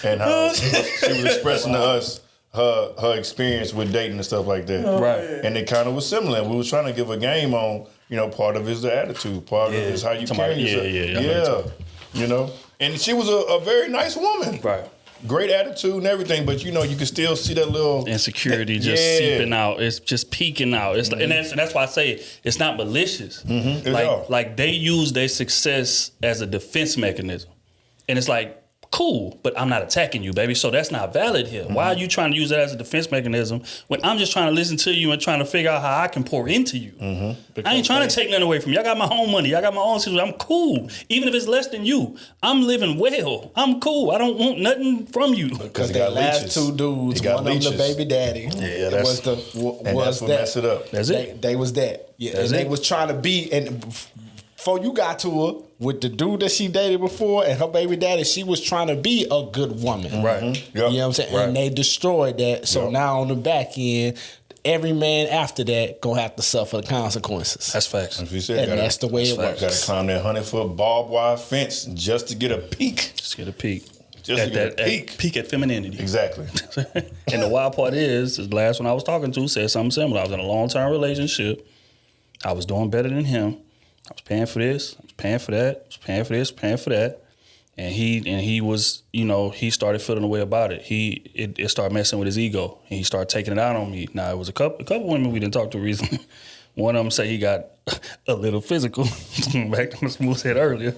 and how she was expressing to us her experience with dating and stuff like that. Right. And it kind of was similar. We was trying to give a game on, part of it is the attitude, part of it is how you carry yourself. Yeah. And she was a very nice woman. Right. Great attitude and everything, but you can still see that little insecurity just seeping out. It's just peeking out. It's and that's why I say it's not malicious. Mm-hmm. Like they use their success as a defense mechanism, and it's like, cool, but I'm not attacking you, baby. So that's not valid here. Mm-hmm. Why are you trying to use that as a defense mechanism when I'm just trying to listen to you and trying to figure out how I can pour into you? Mm-hmm. I ain't trying to take nothing away from you. I got my own money. I got my own situation. I'm cool. Even if it's less than you, I'm living well. I'm cool. I don't want nothing from you. Because the last 2 dudes, one of them the baby daddy. Yeah, that's what messed it up. That's it. They was that. Yeah, and they was trying to be, and before you got to her, with the dude that she dated before and her baby daddy, she was trying to be a good woman. Right. Mm-hmm. Yep. You know what I'm saying? Right. And they destroyed that. So now on the back end, every man after that gonna have to suffer the consequences. That's facts. That's the way it works. Got to climb that 100-foot barbed wire fence just to get a peek. Just get a peek. Just at that peak at femininity. Exactly. And the wild part is the last one I was talking to said something similar. I was in a long-term relationship. I was doing better than him. I was paying for this. I was paying for that. I was paying for this, paying for that. And he was, he started feeling a way about it. It started messing with his ego, and he started taking it out on me. Now, it was a couple women we didn't talk to recently. One of them say he got a little physical. Back to the smooth said earlier.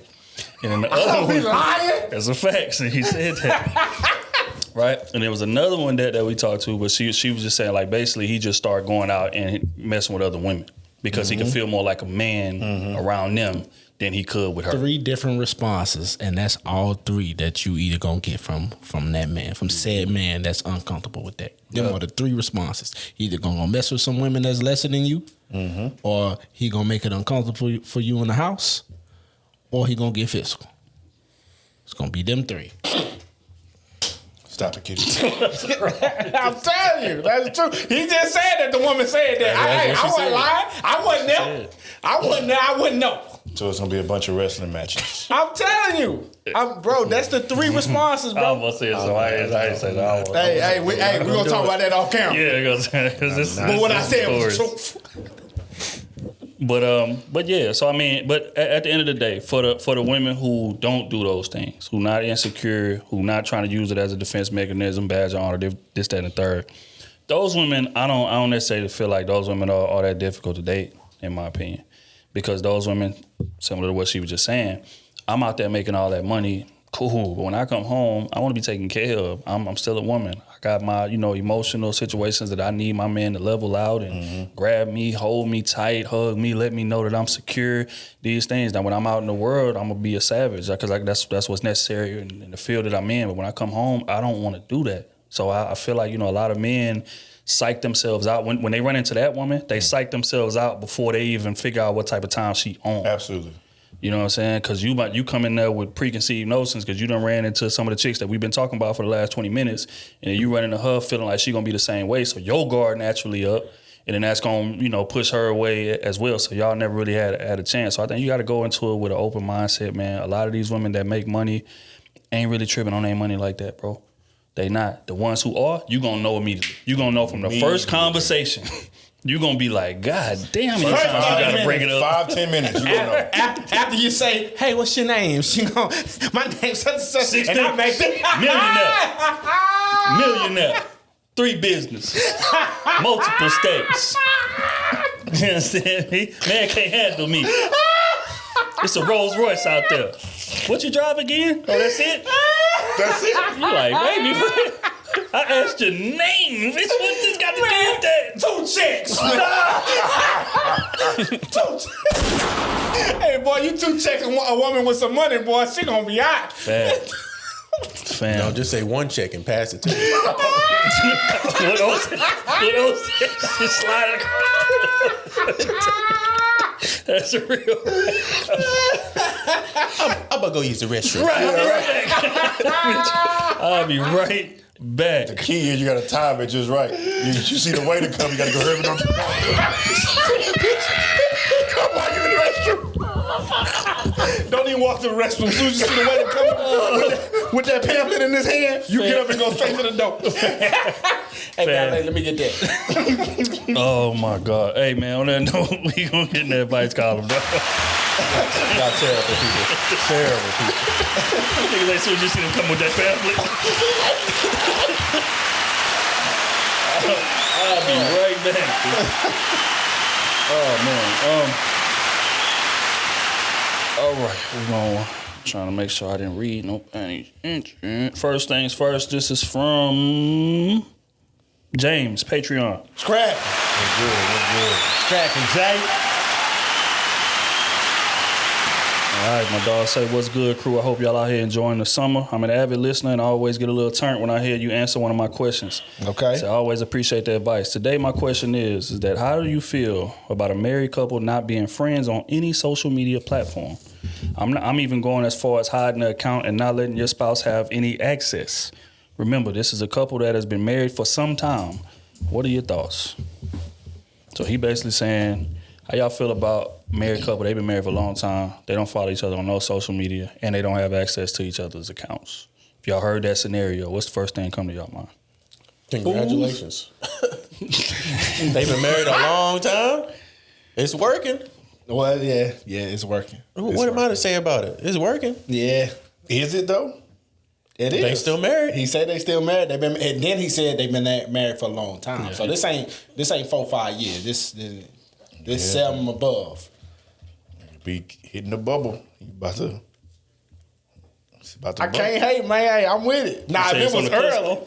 And then the other one, lying? that's a fact. And he said that. Right? And there was another one that we talked to, but she was just saying, like, basically he just started going out and messing with other women because he could feel more like a man around them than he could with her. 3 different responses, and that's all 3 that you either gonna get from that man, from said man that's uncomfortable with that. Them are the 3 responses. He either gonna mess with some women that's lesser than you, or he gonna make it uncomfortable for you in the house, or he gonna get physical. It's gonna be them 3. Stop it, kitty. I'm telling you, that's true. He just said that. The woman said that. I wasn't lying. I wasn't there. I wasn't there. I wouldn't know. So it's gonna be a bunch of wrestling matches. I'm telling you, bro. That's the 3 responses, bro. I almost said so. I ain't say that. Hey, we gonna talk about that off camera. Yeah, because this. But what I said was true. But yeah. So I mean, but at the end of the day, for the women who don't do those things, who not insecure, who not trying to use it as a defense mechanism, badge of honor, this, that, and the third, those women, I don't necessarily feel like those women are that difficult to date, in my opinion, because those women, similar to what she was just saying, I'm out there making all that money. Cool. But when I come home, I want to be taken care of. I'm still a woman. I got my, emotional situations that I need my man to level out and grab me, hold me tight, hug me, let me know that I'm secure. These things. Now, when I'm out in the world, I'm gonna be a savage because that's what's necessary in the field that I'm in. But when I come home, I don't want to do that. So I feel like a lot of men psych themselves out when they run into that woman. They psych themselves out before they even figure out what type of time she on. Absolutely. You know what I'm saying? Because you come in there with preconceived notions because you done ran into some of the chicks that we've been talking about for the last 20 minutes, and then you run into her feeling like she gonna be the same way. So your guard naturally up, and then that's gonna push her away as well. So y'all never really had a chance. So I think you got to go into it with an open mindset, man. A lot of these women that make money ain't really tripping on their money like that, bro. They not. The ones who are, you gonna know immediately. You gonna know from the first conversation. You gonna be like, God damn, you gotta bring it up. 5-10 minutes. You gonna know. After you say, hey, what's your name? She go, my name's such and such. 16. And I make it. Millionaire. 3 business. Multiple states. You understand me? Man can't handle me. It's a Rolls Royce out there. What you drive again? Oh, that's it? That's it. You like, baby, I asked your name. Bitch, what this got to do with that? 2 checks. 2 checks. Hey, boy, you 2 checks a woman with some money, boy, she gonna be out. Fam. No, just say 1 check and pass it to me. What else? Just slide across. That's real. I'm gonna go use the restroom. Right. I'll be right back. The key is you gotta time it just right. You see the waiter come, you gotta go hurry up. Come on, you in the restroom. Don't even walk to the restroom. As soon as you see the waiter come with that pamphlet in his hand, you get up and go straight to the door. Hey, valet, let me get that. Oh my God. Hey man, on that note, we gonna get in that advice column, bro. Y'all terrible people. Terrible people. Niggas like, soon as you see them come with that pamphlet. I'll be right back. Oh man. All right, we're going. Trying to make sure I didn't read no any. First things first. This is from James, Patreon. Scrap. What's good? Scrapping, Jay. All right, my dog say, what's good, crew? I hope y'all out here enjoying the summer. I'm an avid listener and I always get a little turnt when I hear you answer one of my questions. Okay. So I always appreciate the advice. Today, my question is that how do you feel about a married couple not being friends on any social media platform? I'm even going as far as hiding the account and not letting your spouse have any access. Remember, this is a couple that has been married for some time. What are your thoughts? So he basically saying, how y'all feel about married couple? They've been married for a long time. They don't follow each other on no social media, and they don't have access to each other's accounts. If y'all heard that scenario, what's the first thing come to y'all mind? Congratulations. They've been married a long time. It's working. Well, yeah, it's working. What am I to say about it? It's working. Yeah. Is it though? It is. They still married. He said they still married. They've been, and then he said they've been married for a long time. So this ain't 4-5 years. This 7 above. Be hitting the bubble. He about to. I can't hate, man. Hey, I'm with it. Nah, if it was early,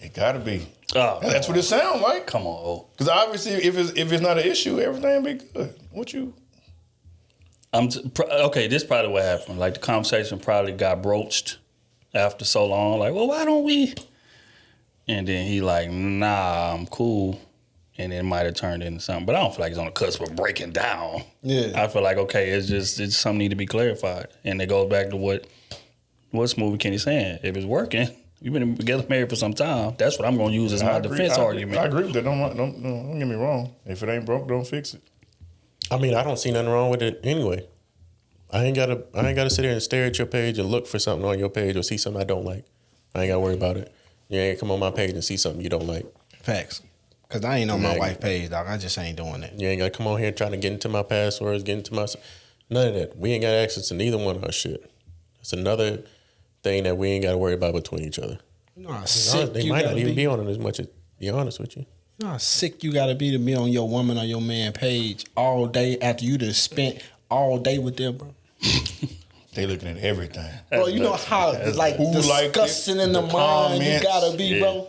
it gotta be. Oh, that's what it sounds like. Come on, because obviously, if it's not an issue, everything be good. What you? Okay, this is probably what happened. Like the conversation probably got broached after so long. Like, well, why don't we? And then he like, nah, I'm cool. And it might have turned into something. But I don't feel like it's on the cusp of breaking down. Yeah. I feel like, okay, it's something need to be clarified. And it goes back to what Smoothie Kenny saying. If it's working, you've been together married for some time. That's what I'm going to use as my defense argument. I agree with that. Don't get me wrong. If it ain't broke, don't fix it. I mean, I don't see nothing wrong with it anyway. I ain't gotta sit here and stare at your page and look for something on your page or see something I don't like. I ain't gotta worry about it. You ain't come on my page and see something you don't like. Facts. Cause I ain't on my wife's page, dog. I just ain't doing that. You ain't gotta come on here trying to get into my passwords, get into my none of that. We ain't got access to neither one of our shit. It's another thing that we ain't gotta worry about between each other. You know how sick they might not even be on it as much as be honest with you. You know how sick you gotta be to be on your woman or your man page all day after you done spent all day with them, bro. They looking at everything. Bro, you know how like disgusting in the mind you gotta be, bro.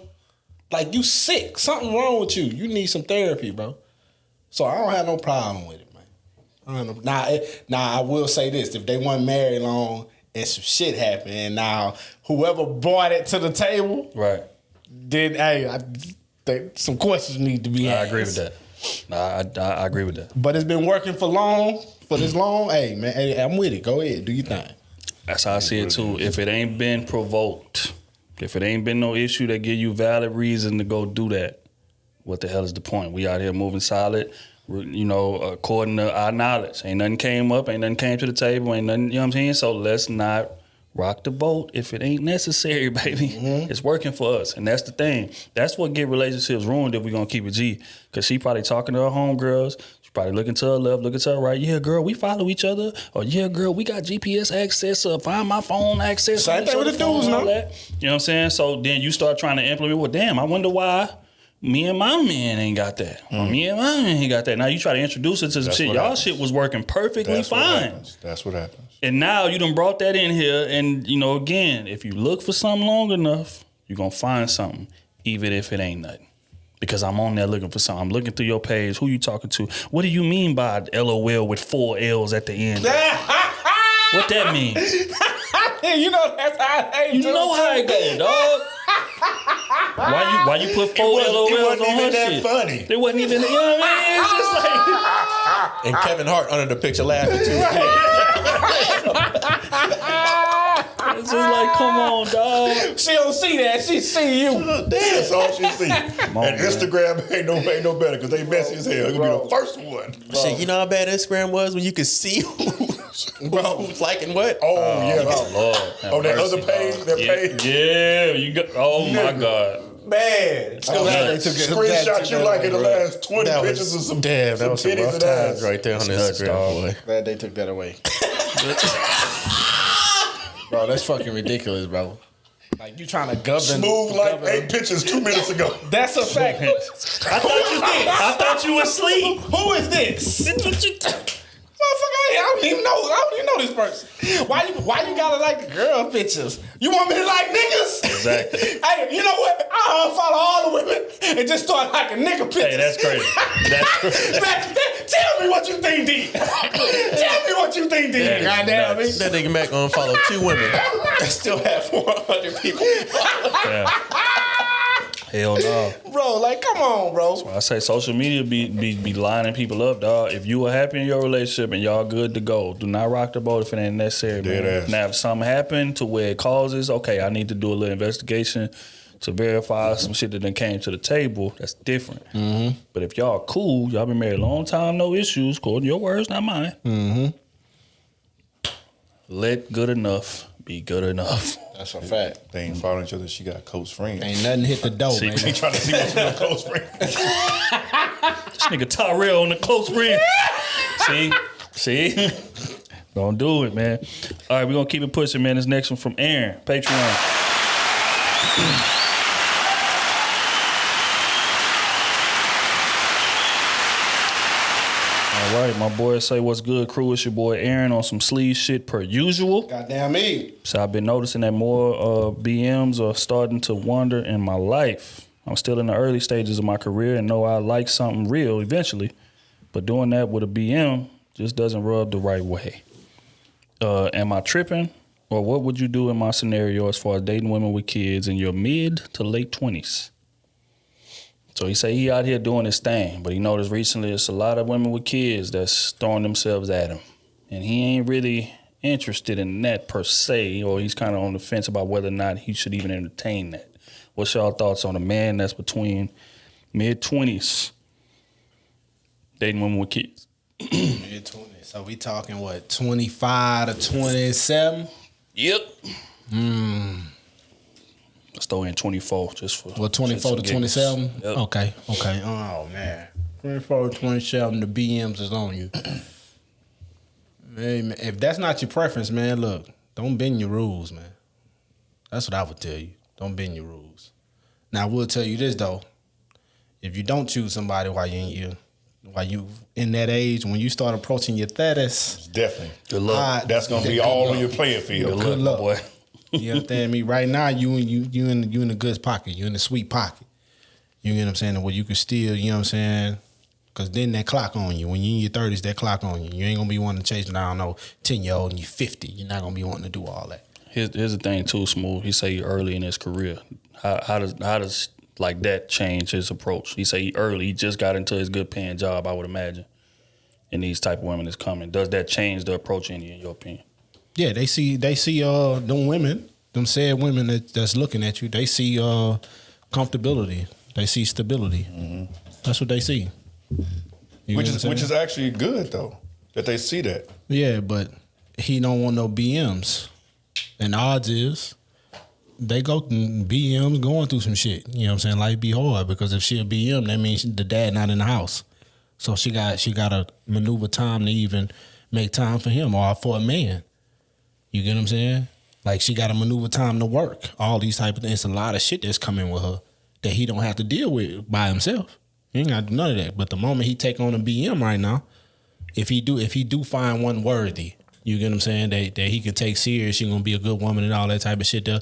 Like, you sick. Something wrong with you. You need some therapy, bro. So I don't have no problem with it, man. Now, I will say this. If they weren't married long and some shit happened, and now whoever brought it to the table, right? Some questions need to be asked. I agree with that. I agree with that. But it's been working for this long. Hey, man, hey, I'm with it. Go ahead. Do your thing. That's how I see it, too. If it ain't been provoked, if it ain't been no issue that give you valid reason to go do that, what the hell is the point? We out here moving solid, you know, according to our knowledge. Ain't nothing came up, ain't nothing came to the table, ain't nothing, you know what I'm saying? So let's not rock the boat if it ain't necessary, baby. Mm-hmm. It's working for us. And that's the thing. That's what get relationships ruined if we gonna keep it G. Because she probably talking to her homegirls. Probably looking to her left, looking to her right. Yeah, girl, we follow each other. Or yeah, girl, we got GPS access. Find my phone access. Same thing with the dudes, no? You know what I'm saying? So then you start trying to implement. Well, damn, I wonder why me and my man ain't got that. Or me and my man ain't got that. Now you try to introduce it to some shit. Y'all shit was working perfectly fine. That's what happens. And now you done brought that in here. And, you know, again, if you look for something long enough, you're going to find something, even if it ain't nothing. Because I'm on there looking for something. I'm looking through your page. Who you talking to? What do you mean by LOL with 4 L's at the end? What that mean? You know that's how it You know how it go, dog. Why you put 4 LOLs on her shit? Funny. It wasn't even, you know what I mean? It's just like... And Kevin Hart under the picture laughing too. It's just like, come on, dog. She don't see that. She see you. That's all she see. And Instagram ain't no better because they messy as hell. It's gonna be the first one. Shit, you know how bad Instagram was when you could see who's liking what? Oh yeah. Lord, that other page, page. Yeah, you got. Oh my God. Man, screenshot you like in the last 20 pictures of some damn. That was some titties rough and times ass. right there on Instagram, boy. Glad they took that away. Bro, that's fucking ridiculous, bro. Like, you trying to govern. Smooth like 8 pictures 2 minutes ago. That's a fact. I thought you were asleep. Who is this? Motherfucker, I don't even know this person. Why you gotta like the girl pictures? You want me to like niggas? Exactly. Hey, you know what? I'll unfollow all the women and just start liking nigga pictures. Hey, that's crazy. Man, tell me what you think, D. Tell me what you think, D. Goddamn me. That nigga Mac unfollowed 2 women. I still have 400 people. Hell no. Bro, like, come on, bro. That's why I say social media be lining people up, dog. If you are happy in your relationship and y'all good to go, do not rock the boat if it ain't necessary, man. Now, if something happened to where it causes, okay, I need to do a little investigation to verify some shit that done came to the table, that's different. Mm-hmm. But if y'all cool, y'all been married a long time, no issues, according to your words, not mine. Mm-hmm. Let good enough be good enough. That's a fact. They ain't following each other. She got close friends. Ain't nothing hit the door, man. He trying to see what's real close friends. This nigga Tyrell on the close friend. See? Don't do it, man. All right, we're going to keep it pushing, man. This next one from Aaron, Patreon. All right, my boy say what's good, Krew. It's your boy Aaron on some sleaze shit per usual. Goddamn me. So I've been noticing that more BMs are starting to wander in my life. I'm still in the early stages of my career and know I like something real eventually, but doing that with a BM just doesn't rub the right way. Am I tripping? Or what would you do in my scenario as far as dating women with kids in your mid to late 20s? So he say he out here doing his thing, but he noticed recently it's a lot of women with kids that's throwing themselves at him. And he ain't really interested in that per se, or he's kind of on the fence about whether or not he should even entertain that. What's y'all thoughts on a man that's between mid-20s dating women with kids? Mid-20s. So we talking what, 25 to 27? Yep. Let's throw in 24 just for... Well, 24 to 27? Yep. Okay. Oh, man. 24 to 27, the BMs is on you. Hey, man, if that's not your preference, man, look, don't bend your rules, man. That's what I would tell you. Don't bend your rules. Now, I will tell you this, though. If you don't choose somebody while you in that age, when you start approaching your 30s... Definitely. Good luck. That's going to be all on your playing field. Good luck, boy. You understand me? Right now, you in the good pocket. You in the sweet pocket. You know what I'm saying? Where you can still, you know what I'm saying? Because then that clock on you. When you in your 30s, that clock on you. You ain't going to be wanting to chase, I don't know, 10-year-old and you're 50. You're not going to be wanting to do all that. Here's the thing, too, Smooth. He say he early in his career. How does like that change his approach? He say he early. He just got into his good paying job, I would imagine. And these type of women is coming. Does that change the approach in your opinion? Yeah, they see them women, them said women that's looking at you, they see comfortability. They see stability. Mm-hmm. That's what they see. Which is actually good though, that they see that. Yeah, but he don't want no BMs. And the odds is they go BMs going through some shit. You know what I'm saying? Life be hard because if she a BM, that means the dad not in the house. So she got to maneuver time to even make time for him or for a man. You get what I'm saying? Like she got to maneuver time to work. All these type of things. It's a lot of shit that's coming with her that he don't have to deal with by himself. He ain't got to do none of that. But the moment he take on a BM right now, if he do find one worthy, you get what I'm saying, that he can take serious, she gonna be a good woman and all that type of shit there,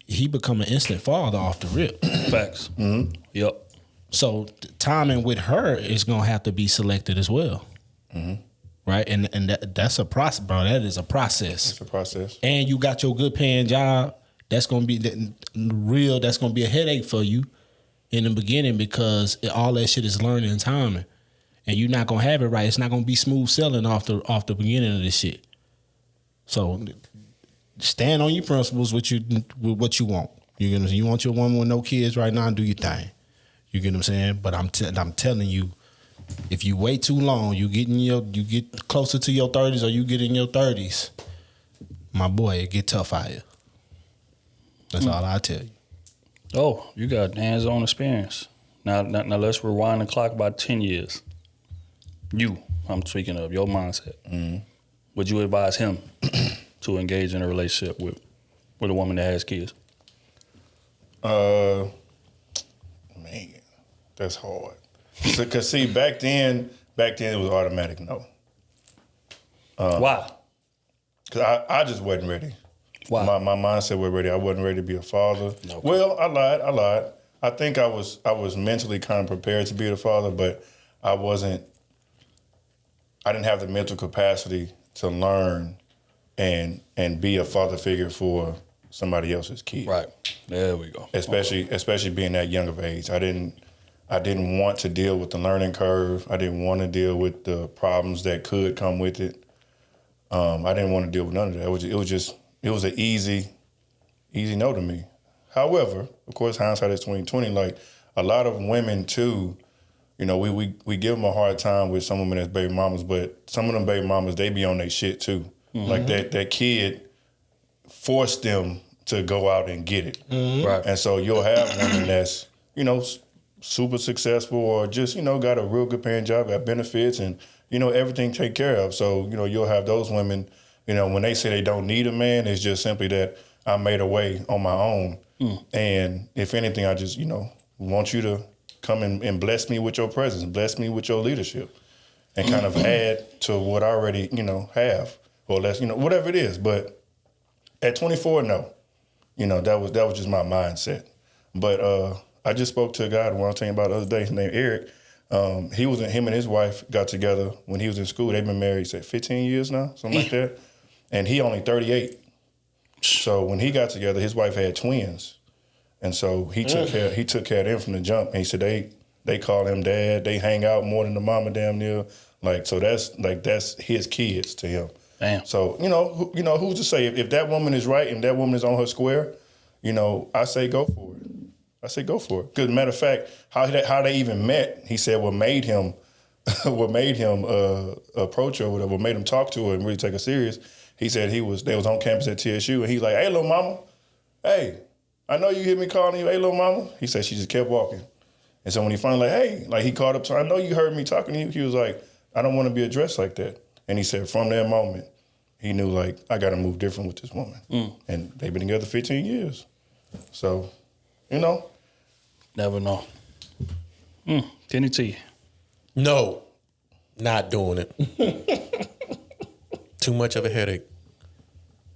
he become an instant father off the rip. Facts. Mm-hmm. Yep. So timing with her is gonna have to be selected as well. Mm-hmm. Right? And that's a process, bro. That is a process. It's a process. And you got your good paying job. That's gonna be that's gonna be a headache for you in the beginning because all that shit is learning and timing. And you're not gonna have it right. It's not gonna be smooth selling off the beginning of this shit. So stand on your principles with what you want. You want your woman with no kids right now, do your thing. You get what I'm saying? But I'm telling you, if you wait too long, you get closer to your 30s or you get in your 30s, my boy, it get tough out here. That's all I tell you. Oh, you got hands-on experience. Now let's rewind the clock about 10 years. I'm speaking of your mindset. Mm-hmm. Would you advise him to engage in a relationship with a woman that has kids? Man, that's hard. Because see, back then it was automatic no. Why? Because I just wasn't ready. Why? My mindset wasn't ready. I wasn't ready to be a father. Okay. Well, I lied. I think I was mentally kind of prepared to be a father, but I didn't have the mental capacity to learn and be a father figure for somebody else's kid. Right. There we go. Especially being that young of age. I didn't want to deal with the learning curve. I didn't want to deal with the problems that could come with it. I didn't want to deal with none of that. It was an easy no to me. However, of course, hindsight is 20/20. Like a lot of women too, you know, we give them a hard time with some women as baby mamas, but some of them baby mamas, they be on their shit too. Mm-hmm. Like that kid, force them to go out and get it. Right. And so you'll have women that's, super successful or just, got a real good paying job, got benefits and, everything taken care of. So, you'll have those women, when they say they don't need a man, it's just simply that I made a way on my own. And if anything, I just, want you to come and bless me with your presence, bless me with your leadership and kind of add to what I already, have or less, whatever it is. But at 24, no, that was just my mindset. But I just spoke to a guy the one I was telling you about the other day. His name Eric. Him and his wife got together when he was in school. They've been married, 15 years now, something like that. And he only 38. So when he got together, his wife had twins. And so he took care of them from the jump. And he said they call him dad. They hang out more than the mama damn near. So that's his kids to him. Damn. So, who's to say if that woman is right and that woman is on her square, I say go for it. Because matter of fact, how they even met, he said what made him approach her, what made him talk to her and really take her serious. He said they was on campus at TSU and he's like, hey, little mama, hey, I know you hear me calling you, hey, little mama. He said she just kept walking. And so when he finally he called up to her, I know you heard me talking to you. He was like, I don't want to be addressed like that. And he said from that moment, he knew I got to move different with this woman. And they've been together 15 years. So, Never know. Kenny T. No, not doing it. Too much of a headache.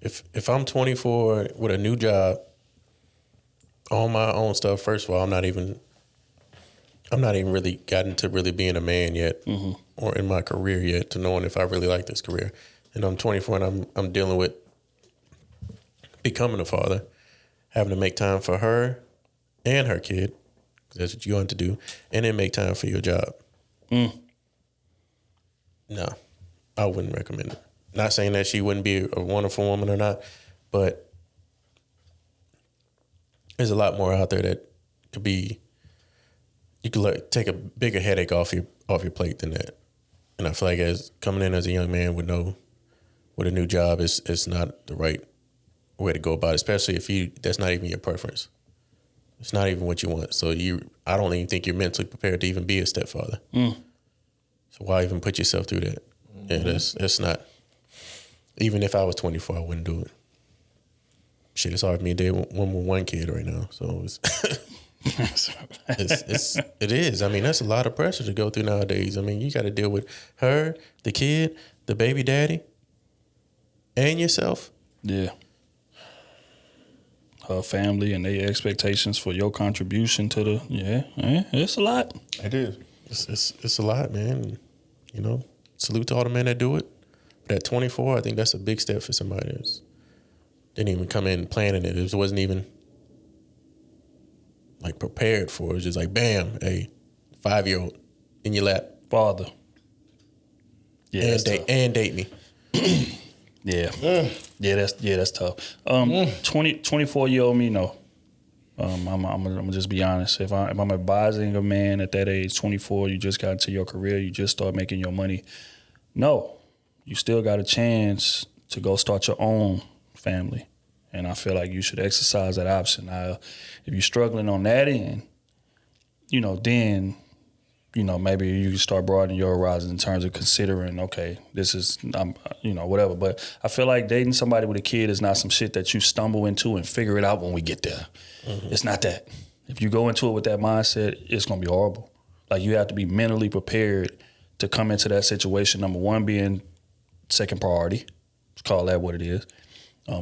If I'm 24 with a new job, on my own stuff, first of all, I'm not even really gotten to really being a man yet, or in my career yet, to knowing if I really like this career. And I'm 24 and I'm dealing with becoming a father, having to make time for her and her kid, 'cause that's what you want to do, and then make time for your job. No, I wouldn't recommend it. Not saying that she wouldn't be a wonderful woman or not, but there's a lot more out there that could be, you could take a bigger headache off your plate than that. And I feel like as coming in as a young man with a new job is not the right way to go about it, especially if that's not even your preference. It's not even what you want. So I don't even think you're mentally prepared to even be a stepfather. So why even put yourself through that? Yeah, that's not. Even if I was 24, I wouldn't do it. Shit, it's hard for me to date one with one kid right now. So it is. I mean, that's a lot of pressure to go through nowadays. I mean, you got to deal with her, the kid, the baby daddy, and yourself. Yeah. Her family and their expectations for your contribution to the it's a lot. It is. It's a lot, man. Salute to all the men that do it. But at 24, I think that's a big step for somebody that didn't even come in planning it. It wasn't even prepared for it. It was just like, bam, hey, 5-year-old in your lap. Father. Yeah, and date me. Yeah. That's tough. 24-year-old me, no. I'm gonna just be honest. If I'm advising a man at that age, 24, you just got into your career, you just start making your money. No, you still got a chance to go start your own family, and I feel like you should exercise that option. Now, if you're struggling on that end, then maybe you can start broadening your horizons in terms of considering, okay, this is, whatever. But I feel like dating somebody with a kid is not some shit that you stumble into and figure it out when we get there. It's not that. If you go into it with that mindset, it's going to be horrible. You have to be mentally prepared to come into that situation. Number one, being second priority. Let's call that what it is.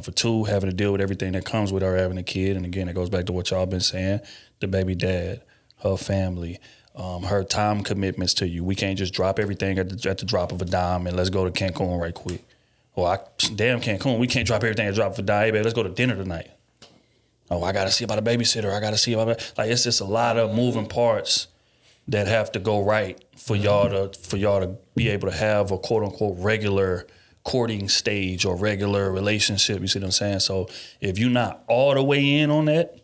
For two, having to deal with everything that comes with her having a kid. And again, it goes back to what y'all been saying. The baby dad, her family, her time commitments to you. We can't just drop everything at the drop of a dime and let's go to Cancun right quick. Damn Cancun, we can't drop everything at the drop of a dime. Hey, baby, let's go to dinner tonight. Oh, I got to see about a babysitter. I got to see about it's just a lot of moving parts that have to go right for y'all to be able to have a quote unquote regular courting stage or regular relationship. You see what I'm saying? So if you're not all the way in on that,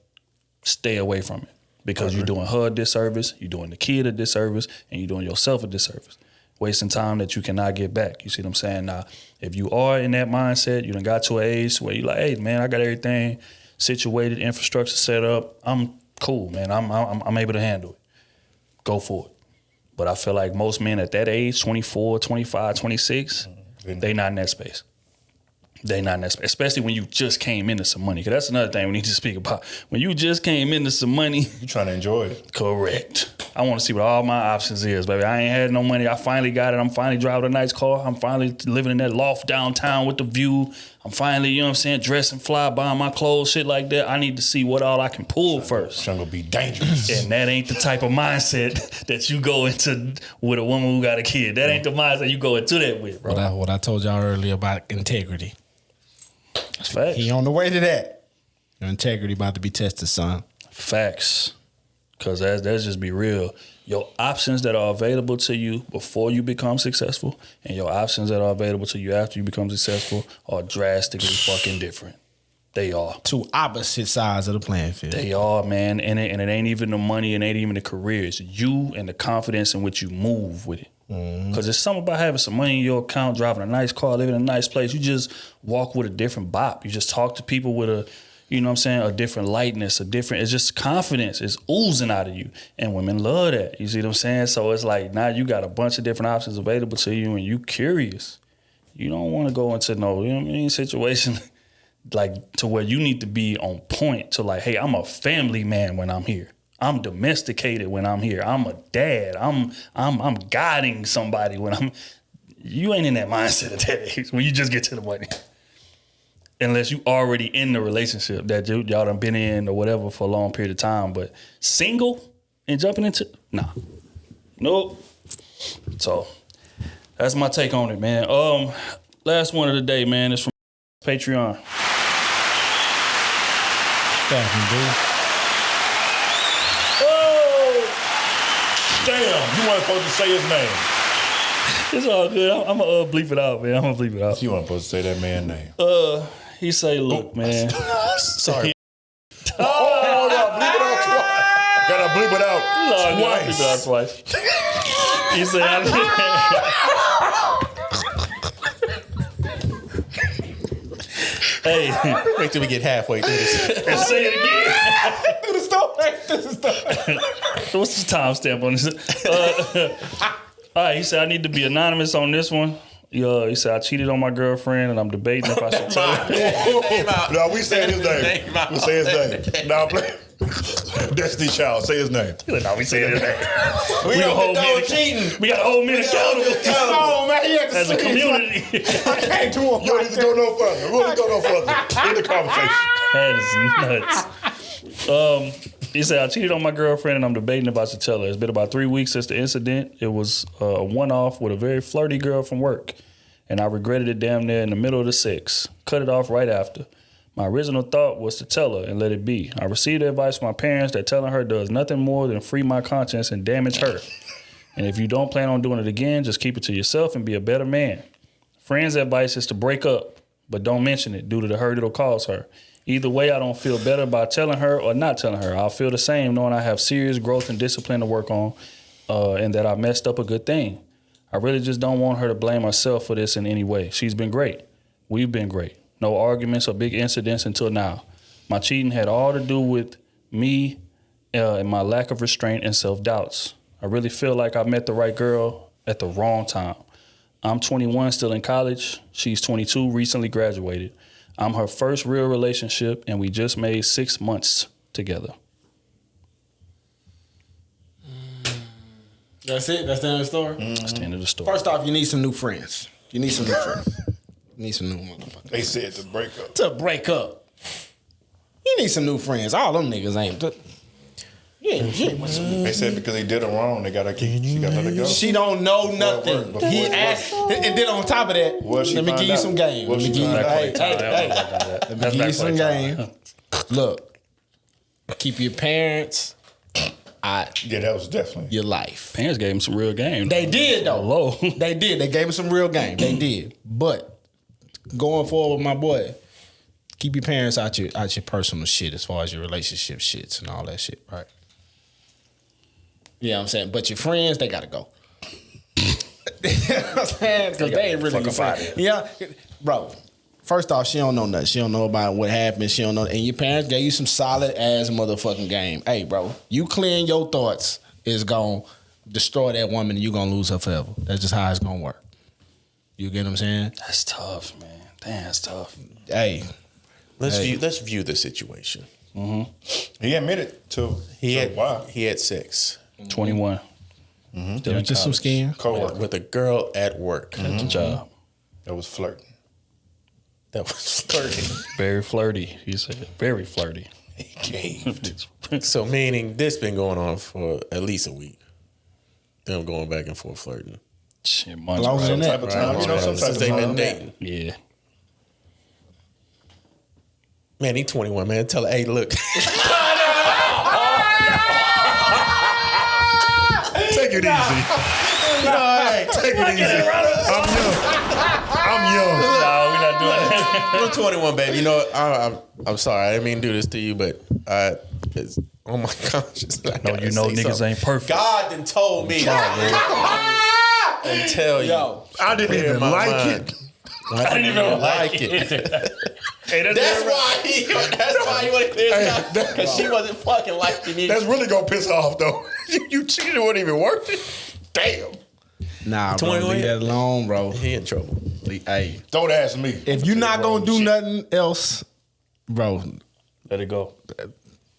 stay away from it because you're doing her a disservice, you're doing the kid a disservice, and you're doing yourself a disservice. wasting time that you cannot get back. You see what I'm saying? Now, if you are in that mindset, you done got to an age where you're like, hey, man, I got everything situated, infrastructure set up. I'm cool, man. I'm able to handle it. Go for it. But I feel like most men at that age, 24, 25, 26, they not in that space. They not in that space, especially when you just came into some money. Because that's another thing we need to speak about. When you just came into some money. You trying to enjoy it. Correct. I want to see what all my options is, baby. I ain't had no money. I finally got it. I'm finally driving a nice car. I'm finally living in that loft downtown with the view. I'm finally, you know what I'm saying, dressing fly, buying my clothes, shit like that. I need to see what all I can pull first. It's gonna be dangerous. And that ain't the type of mindset that you go into with a woman who got a kid. That ain't the mindset you go into that with, bro. What I told y'all earlier about integrity. That's facts. He on the way to that. Your integrity about to be tested, son. Facts. Because let's just be real. Your options that are available to you before you become successful and your options that are available to you after you become successful are drastically fucking different. They are. Two opposite sides of the playing field. They are, man. And it ain't even the money and ain't even the career. It's you and the confidence in which you move with it. Because there's something about having some money in your account, driving a nice car, living in a nice place. You just walk with a different bop. You just talk to people with a, you know what I'm saying, a different lightness, it's just confidence. It's oozing out of you. And women love that. You see what I'm saying? So it's like now you got a bunch of different options available to you and you curious. You don't want to go into no, you know what I mean, situation like to where you need to be on point to like, hey, I'm a family man when I'm here. I'm domesticated when I'm here. I'm a dad. I'm guiding somebody when you ain't in that mindset at that age when you just get to the money. Unless you already in the relationship that y'all done been in or whatever for a long period of time. But single and jumping into, nah. Nope. So that's my take on it, man. Last one of the day, man, is from Patreon. Thank you, dude. Damn, you weren't supposed to say his name. It's all good. I'm gonna bleep it out, man. I'm gonna bleep it out. You weren't supposed to say that man's name. He say, look, man. Sorry. Oh, no, bleep it out twice. Gotta bleep it out twice. Bleep it out twice. He said, hey. Wait till we get halfway through this. And say it again. Do the story. What's the timestamp on this? All right, he said, I need to be anonymous on this one. He said, I cheated on my girlfriend and I'm debating if I should tell her. No, we say his name. We say his name. No, play. Destiny Child, say his name. No, we say his name. We don't condone cheating. We got a whole minute accountable. Oh, man, he had to As a community. I can't do him. You don't need to go no further. We don't go no further in the conversation. That is nuts. He said, I cheated on my girlfriend and I'm debating if I should tell her. It's been about 3 weeks since the incident. It was a one-off with a very flirty girl from work. And I regretted it damn near in the middle of the sex. Cut it off right after. My original thought was to tell her and let it be. I received advice from my parents that telling her does nothing more than free my conscience and damage her. And if you don't plan on doing it again, just keep it to yourself and be a better man. Friends' advice is to break up, but don't mention it due to the hurt it'll cause her. Either way, I don't feel better by telling her or not telling her. I'll feel the same knowing I have serious growth and discipline to work on and that I messed up a good thing. I really just don't want her to blame herself for this in any way. She's been great. We've been great. No arguments or big incidents until now. My cheating had all to do with me and my lack of restraint and self-doubts. I really feel like I met the right girl at the wrong time. I'm 21, still in college. She's 22, recently graduated. I'm her first real relationship, and we just made 6 months together. That's it? That's the end of the story? That's the end of the story. First off, you need some new friends. You need some new friends. You need some new motherfuckers. They said to break up. To break up. You need some new friends. All them niggas ain't. They said because he did her wrong, she gotta let it go. She don't know nothing. He asked, and then on top of that, let me give you some game. Let me give you some game. Look, keep your parents. Yeah, that was definitely your life. Parents gave him some real game. They did though. Hello. They did. They gave him some real game. They did. But going forward with my boy, keep your parents out your personal shit as far as your relationship shits and all that shit, right? Yeah, you know what I'm saying? But your friends, they gotta go. You know what I'm saying? Because they ain't really decided. Yeah, bro. First off, she don't know nothing. She don't know about what happened. She don't know. And your parents gave you some solid ass motherfucking game. Hey, bro, you clearing your thoughts is gonna destroy that woman and you gonna lose her forever. That's just how it's gonna work. You get what I'm saying? That's tough, man. Damn, that's tough. Hey. Let's view the situation. Mm-hmm. He admitted to he had sex. 21. Mm-hmm. There was just some skin. Co-worker. With a girl at work. At the job. That was flirting. That was flirty. Very flirty, he said. Very flirty. He caved. So meaning this been going on for at least a week. Them going back and forth flirting. Shit, months. Longer than that. Time, you know, some type Since of they been time. dating. Yeah. Man, he 21, man. Tell her, hey, look. Take it easy. Take it easy. I'm young. No, we're not doing that. I'm 21, baby. You know, I'm sorry. I didn't mean to do this to you, but it's on my conscience. No, you know niggas ain't perfect. God done told me. And tell you. Yo, I didn't even like it. I didn't even like it. Hey, That's why he wanted to clear it up. Because she wasn't fucking liking it. That's really gonna piss her off though. You cheated, it wasn't even worth it. Damn. nah, bro, 21 leave that alone, bro. He in trouble. Hey, Don't ask me. if you're not gonna do nothing else, bro, Let it go.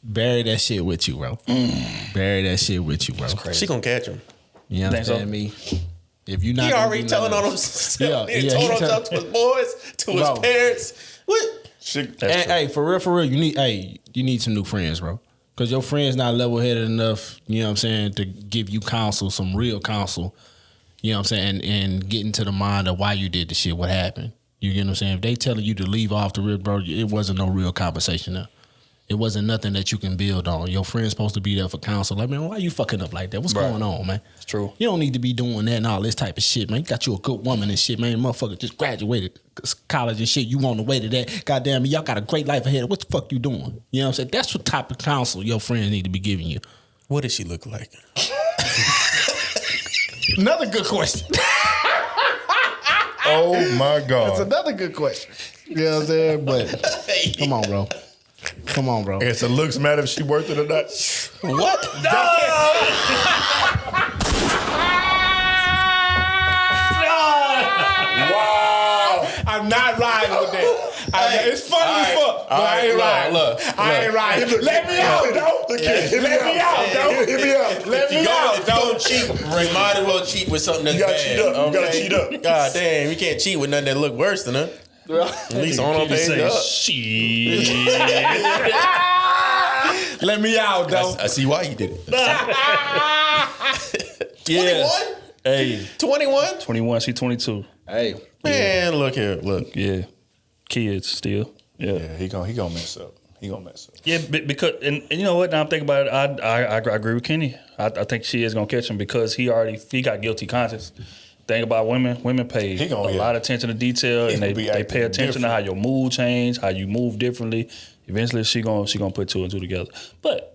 bury that shit with you, bro. Bury that shit with you, bro. She gonna catch him. You understand me? If you not, He gonna already do telling nothing on else. himself. Yeah, He yeah, told he himself to his boys, to his Bro. parents. What? And, hey, for real, you need some new friends, bro. Because your friend's not level headed enough, you know what I'm saying, to give you counsel, some real counsel, you know what I'm saying, and get into the mind of why you did the shit, what happened. You get what I'm saying? If they telling you to leave off the rip, bro, it wasn't no real conversation there. It wasn't nothing that you can build on. Your friend's supposed to be there for counsel. Like, man, why you fucking up like that? What's going on, man? It's true. You don't need to be doing that and all this type of shit, man. You got you a good woman and shit, man. Motherfucker just graduated college and shit. You on the way to that. Goddamn, y'all got a great life ahead. What the fuck you doing? You know what I'm saying? That's what type of counsel your friends need to be giving you. What does she look like? Another good question. Oh my That's God. another good question. You know what I'm saying? But come on, bro. Come on, bro. It's a looks matter if she worth it or not. What? Wow. I'm not riding with that. It's funny as fuck, but I ain't riding. I ain't riding. Let me out, though. Let me out, though. Hit me up. Let me out, If you gonna cheat, you might as well cheat with something that's You gotta bad. cheat up. You gotta cheat up. God damn, you can't cheat with nothing that look worse than her. At least on her page up. Shit. Let me out, though. I see why he did it. Yeah. 21? Hey, 21? 21. She 22. Hey. Man, look here, look. Yeah. Kids still. Yeah. Yeah, he gonna mess up. He gonna mess up. Yeah, because and you know what? Now I'm thinking about it. I agree with Kenny. I think she is gonna catch him because he got guilty conscience. Thing about women pay He gonna, a yeah. lot of attention to detail, He and gonna be they pay acting attention to how your mood change, how you move differently. Eventually, she gonna put two and two together. But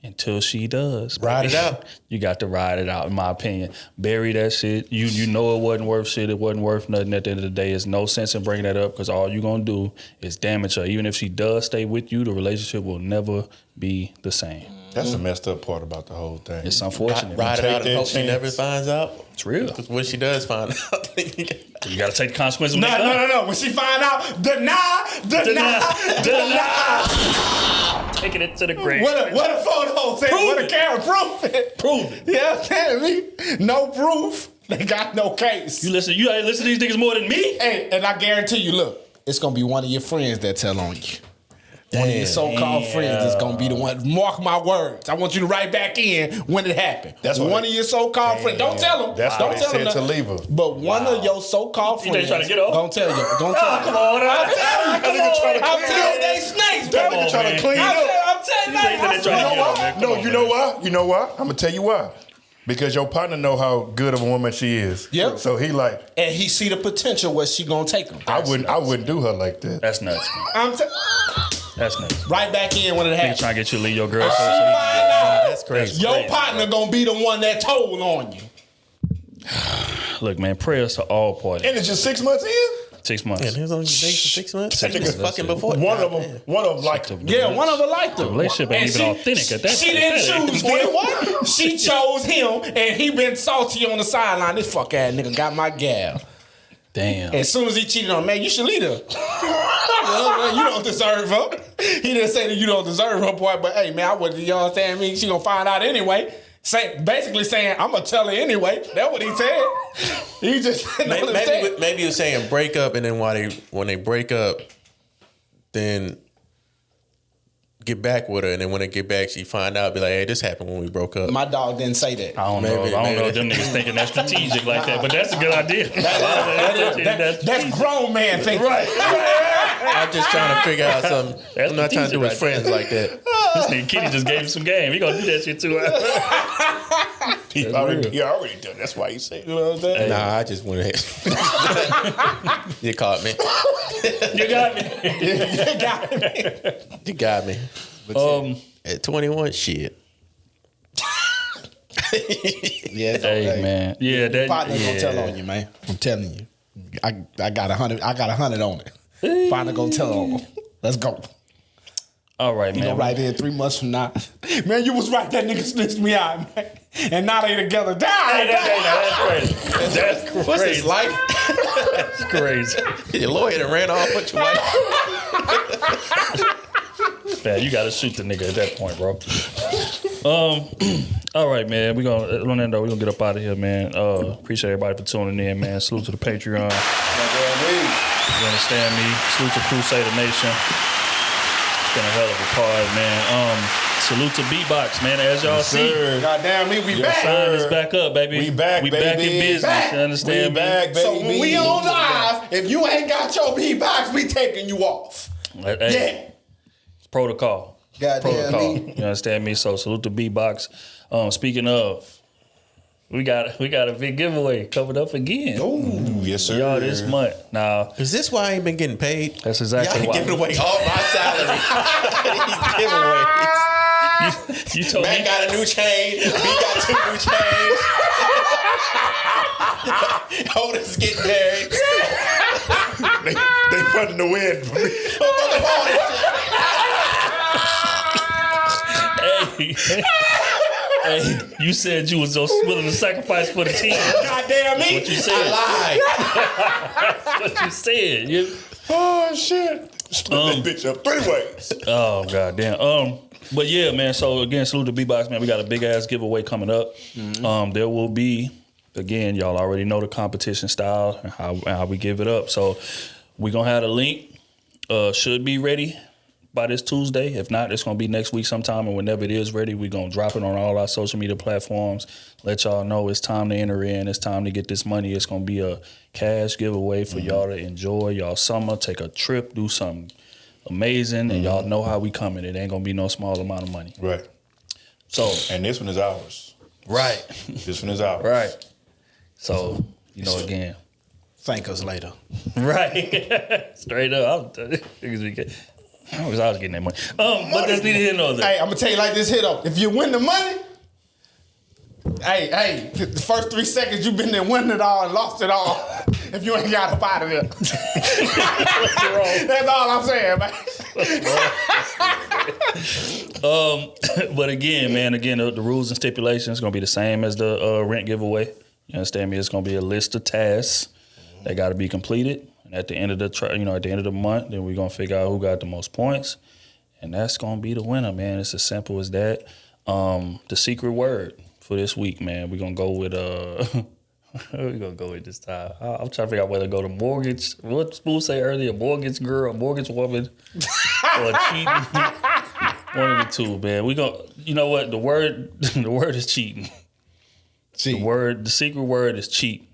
until she does, Ride it out. You got to ride it out, in my opinion. Bury that shit. You know it wasn't worth shit. It wasn't worth nothing at the end of the day. There's no sense in bringing that up because all you're going to do is damage her. Even if she does stay with you, the relationship will never be the same. That's the messed up part about the whole thing. It's unfortunate. Ride it Take out and that hope she chance. never finds out. It's real. Because when she does find out, You got to take the consequences. No. When she find out, deny. Taking it to the grave. What a photo say? Prove What a it. camera? Prove it. Prove it. Yeah, telling me. No proof. They got no case. You listen to these niggas more than me? Hey, and I guarantee you, look, it's gonna be one of your friends that tell on you. One of your so-called friends is gonna be the one. Mark my words. I want you to write back in when it happened. That's one what of your so-called friends. Don't tell them. That's don't what they tell said them to nothing. leave her. But one of your so-called You think friends. they trying to get off? Don't tell you. Don't tell you. Come on, I'm telling you. That nigga trying to I'm clean telling you, up. they snakes, bro. That nigga trying to clean up. I'm telling you, You think they trying to get off, man? Come No, on, you know why? You know why? I'm gonna tell you why. Because your partner know how good of a woman she is. Yep. So he like, And he see the potential where she gonna take him. I wouldn't do her like that. That's nuts, man. That's nuts. Right back in when it Nigga happens. trying to get you to leave your girl. She find out. that's crazy. Your partner gonna be the one that told on you. look, man, prayers to all parties. And it's just 6 months in? 6 months. Yeah, he was on your date for 6 months. That He was nigga- fucking before. One of them liked him. Yeah, one of them liked The him. relationship ain't And even authentic at that She point. didn't That choose ain't- him. She chose him, and he been salty on the sideline. This fuck ass nigga got my gal. Damn. As soon as he cheated on, man, you should leave her. You don't deserve her. He didn't say that you don't deserve her, boy. But hey, man, I wouldn't. You understand me? She gonna find out anyway. Basically saying, I'm gonna tell her anyway. That's what he said. He just Maybe he was saying break up, and then when they break up, then get back with her, and then when they get back, she find out, be like, hey, this happened when we broke up. My dog didn't say that. I don't know if them niggas thinking that's strategic like that, but that's a good idea. That's grown man thinking. Right. I'm just trying to figure out something. That's I'm not trying to do with strategic friends like that. This nigga Kitty just gave him some game. He gonna do that shit too. He already done. That's why he said. You know what I'm saying? Hey. Nah, I just went ahead. You caught me. You got me. You got me. At 21, shit. Yeah, Hey man, yeah, that partner gonna tell on you, man. I'm telling you. I got 100. I got 100 on it. Partner gonna tell on him. Let's go. All right, You man. know, right there 3 months from now, man, you was right. That nigga snitched me out, man. And now they together. Hey, that's crazy. That's crazy. What's his life? That's crazy. Your lawyer done ran off with your wife. Man, you gotta shoot the nigga at that point, bro. All right, man. We're gonna get up out of here, man. Appreciate everybody for tuning in, man. Salute to the Patreon. You understand me? Salute to Crusader Nation. It's been a hell of a pod, man. Salute to B-Box, man. As y'all see, Goddamn me, we back. sign is back up, baby. We back, We back baby. in business. Back. You understand We me? back, baby. So when we on live, if you ain't got your B-Box, we taking you off. Hey, Yeah. it's protocol. Goddamn Protocol. me. You understand me? So salute to B-Box. Speaking of, we got a big giveaway coming up again. Ooh, yes, sir. Y'all this month. Now, Is this why I ain't been getting paid? that's exactly Y'all why. giving away all my salary. These giveaways. You told Man me. got a new chain. We got 2 new chains. Otis getting married. They funding the win for me. Hey, you said you was so willing to sacrifice for the team. Goddamn me. What you said? I That's what you said. Oh shit! Split that bitch up 3 ways. Oh goddamn. But yeah, man. So again, salute to B-Box, man. We got a big ass giveaway coming up. There will be, again, y'all already know the competition style and how we give it up. So we gonna have a link. Should be ready by this Tuesday. If not, it's gonna be next week sometime. And whenever it is ready, we gonna drop it on all our social media platforms. Let y'all know it's time to enter in. It's time to get this money. It's gonna be a cash giveaway for y'all to enjoy y'all summer. Take a trip, do something amazing, and y'all know how we coming. It ain't gonna be no small amount of money. Right. So And this one is ours. right, This one is ours. right. So again, Thank us later. right, straight up. I was getting that money. But that's neither here nor there. Hey, I'm gonna tell you like this here though. If you win the money, hey, the first 3 seconds you've been there winning it all and lost it all. If you ain't got up out of there. That's all I'm saying, man. But again, man, the rules and stipulations gonna be the same as the rent giveaway. You understand me? It's gonna be a list of tasks that got to be completed, and at the end of the month, then we're gonna figure out who got the most points, and that's gonna be the winner, man. It's as simple as that. The secret word for this week, man, we're gonna go with we're gonna go with this time. I'm trying to figure out whether to go to mortgage. What Spool say earlier? Mortgage girl, mortgage woman, or cheating. One of the two, man. We gonna, you know what? The word is cheating. The secret word is cheat.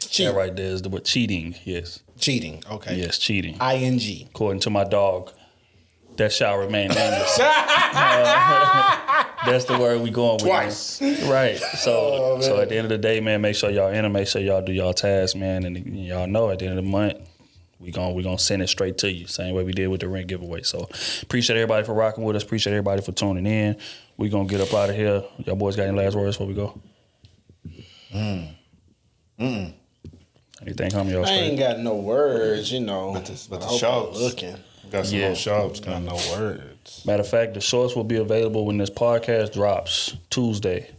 Cheat. That right there is the word cheating. Yes. Cheating. Okay. Yes, cheating. ING. According to my dog, that shall remain nameless. That's the word we going with. Twice. Man. Right. So at the end of the day, man, make sure y'all enter, make sure y'all do y'all tasks, man, and y'all know at the end of the month, we gonna send it straight to you, same way we did with the rent giveaway. So appreciate everybody for rocking with us. Appreciate everybody for tuning in. We gonna get up out of here. Y'all boys got any last words before we go? Anything coming your I ain't got no words, you know. But the I hope shorts. I'm looking. We got some more shorts coming. No words. Matter of fact, the shorts will be available when this podcast drops Tuesday.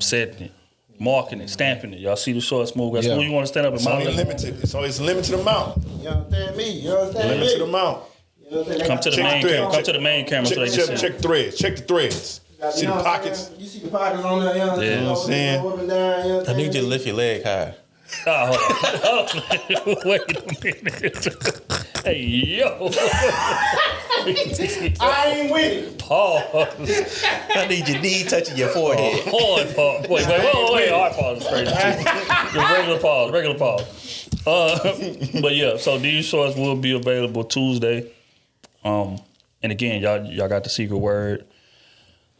Setting it, marking it, stamping it. Y'all see the shorts move? Smooth, you want to stand up and It's only limited. It's always limited amount. You understand me? You understand me? Limited amount. Come to the main camera. Come to the main camera so they can see. Check threads. Check the threads. See the pockets. You see the pockets on there? Yeah. You know what I'm saying? I need you to lift your leg high. Oh, hold on. Wait a minute. Hey, yo. I ain't with it. Pause. I need your knee touching your forehead. Hard pause. Wait. Hard pause is crazy. Just regular pause. But yeah, so these shorts will be available Tuesday. And again, y'all got the secret word.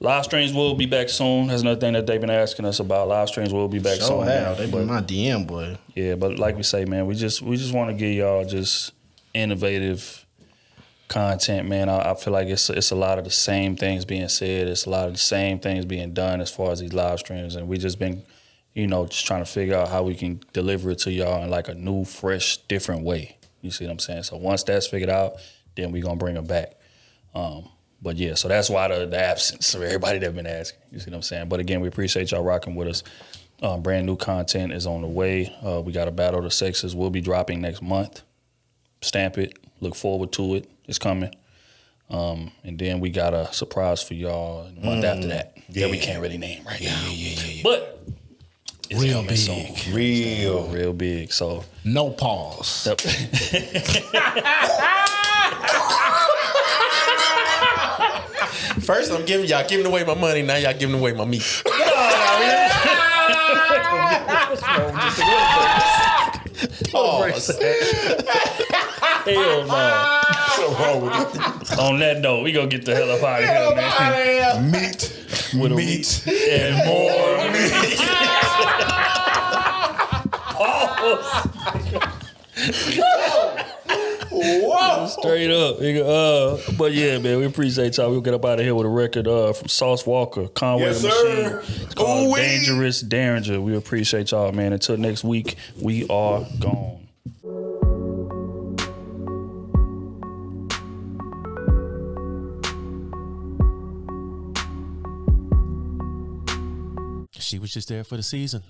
Live streams will be back soon. That's another thing that they've been asking us about. Live streams will be back soon. They been my DM, boy. Yeah, but like we say, man, we just want to give y'all just innovative content, man. I feel like it's a lot of the same things being said. It's a lot of the same things being done as far as these live streams, and we just been, just trying to figure out how we can deliver it to y'all in like a new, fresh, different way. You see what I'm saying? So once that's figured out, then we gonna bring them back. But yeah, so that's why the absence of everybody that been asking. You see what I'm saying? But again, we appreciate y'all rocking with us. Brand new content is on the way. We got a Battle of the Sexes. We'll be dropping next month. Stamp it. Look forward to it. It's coming. And then we got a surprise for y'all the month after that. Yeah, we can't really name right now. Yeah. But it's real coming big. soon. Real big. So no pause. First, I'm giving away my money. Now y'all giving away my meat. Pause. Hell no. What's wrong with it? On that note, we gonna get the hell up out of here, man. Meat And more meat. Whoa. Straight up, nigga. But yeah, man, we appreciate y'all. We'll get up out of here with a record from Sauce Walker, Conway Yes, the sir. Machine. It's called Dangerous Derringer. We appreciate y'all, man. Until next week, we are gone. She was just there for the season.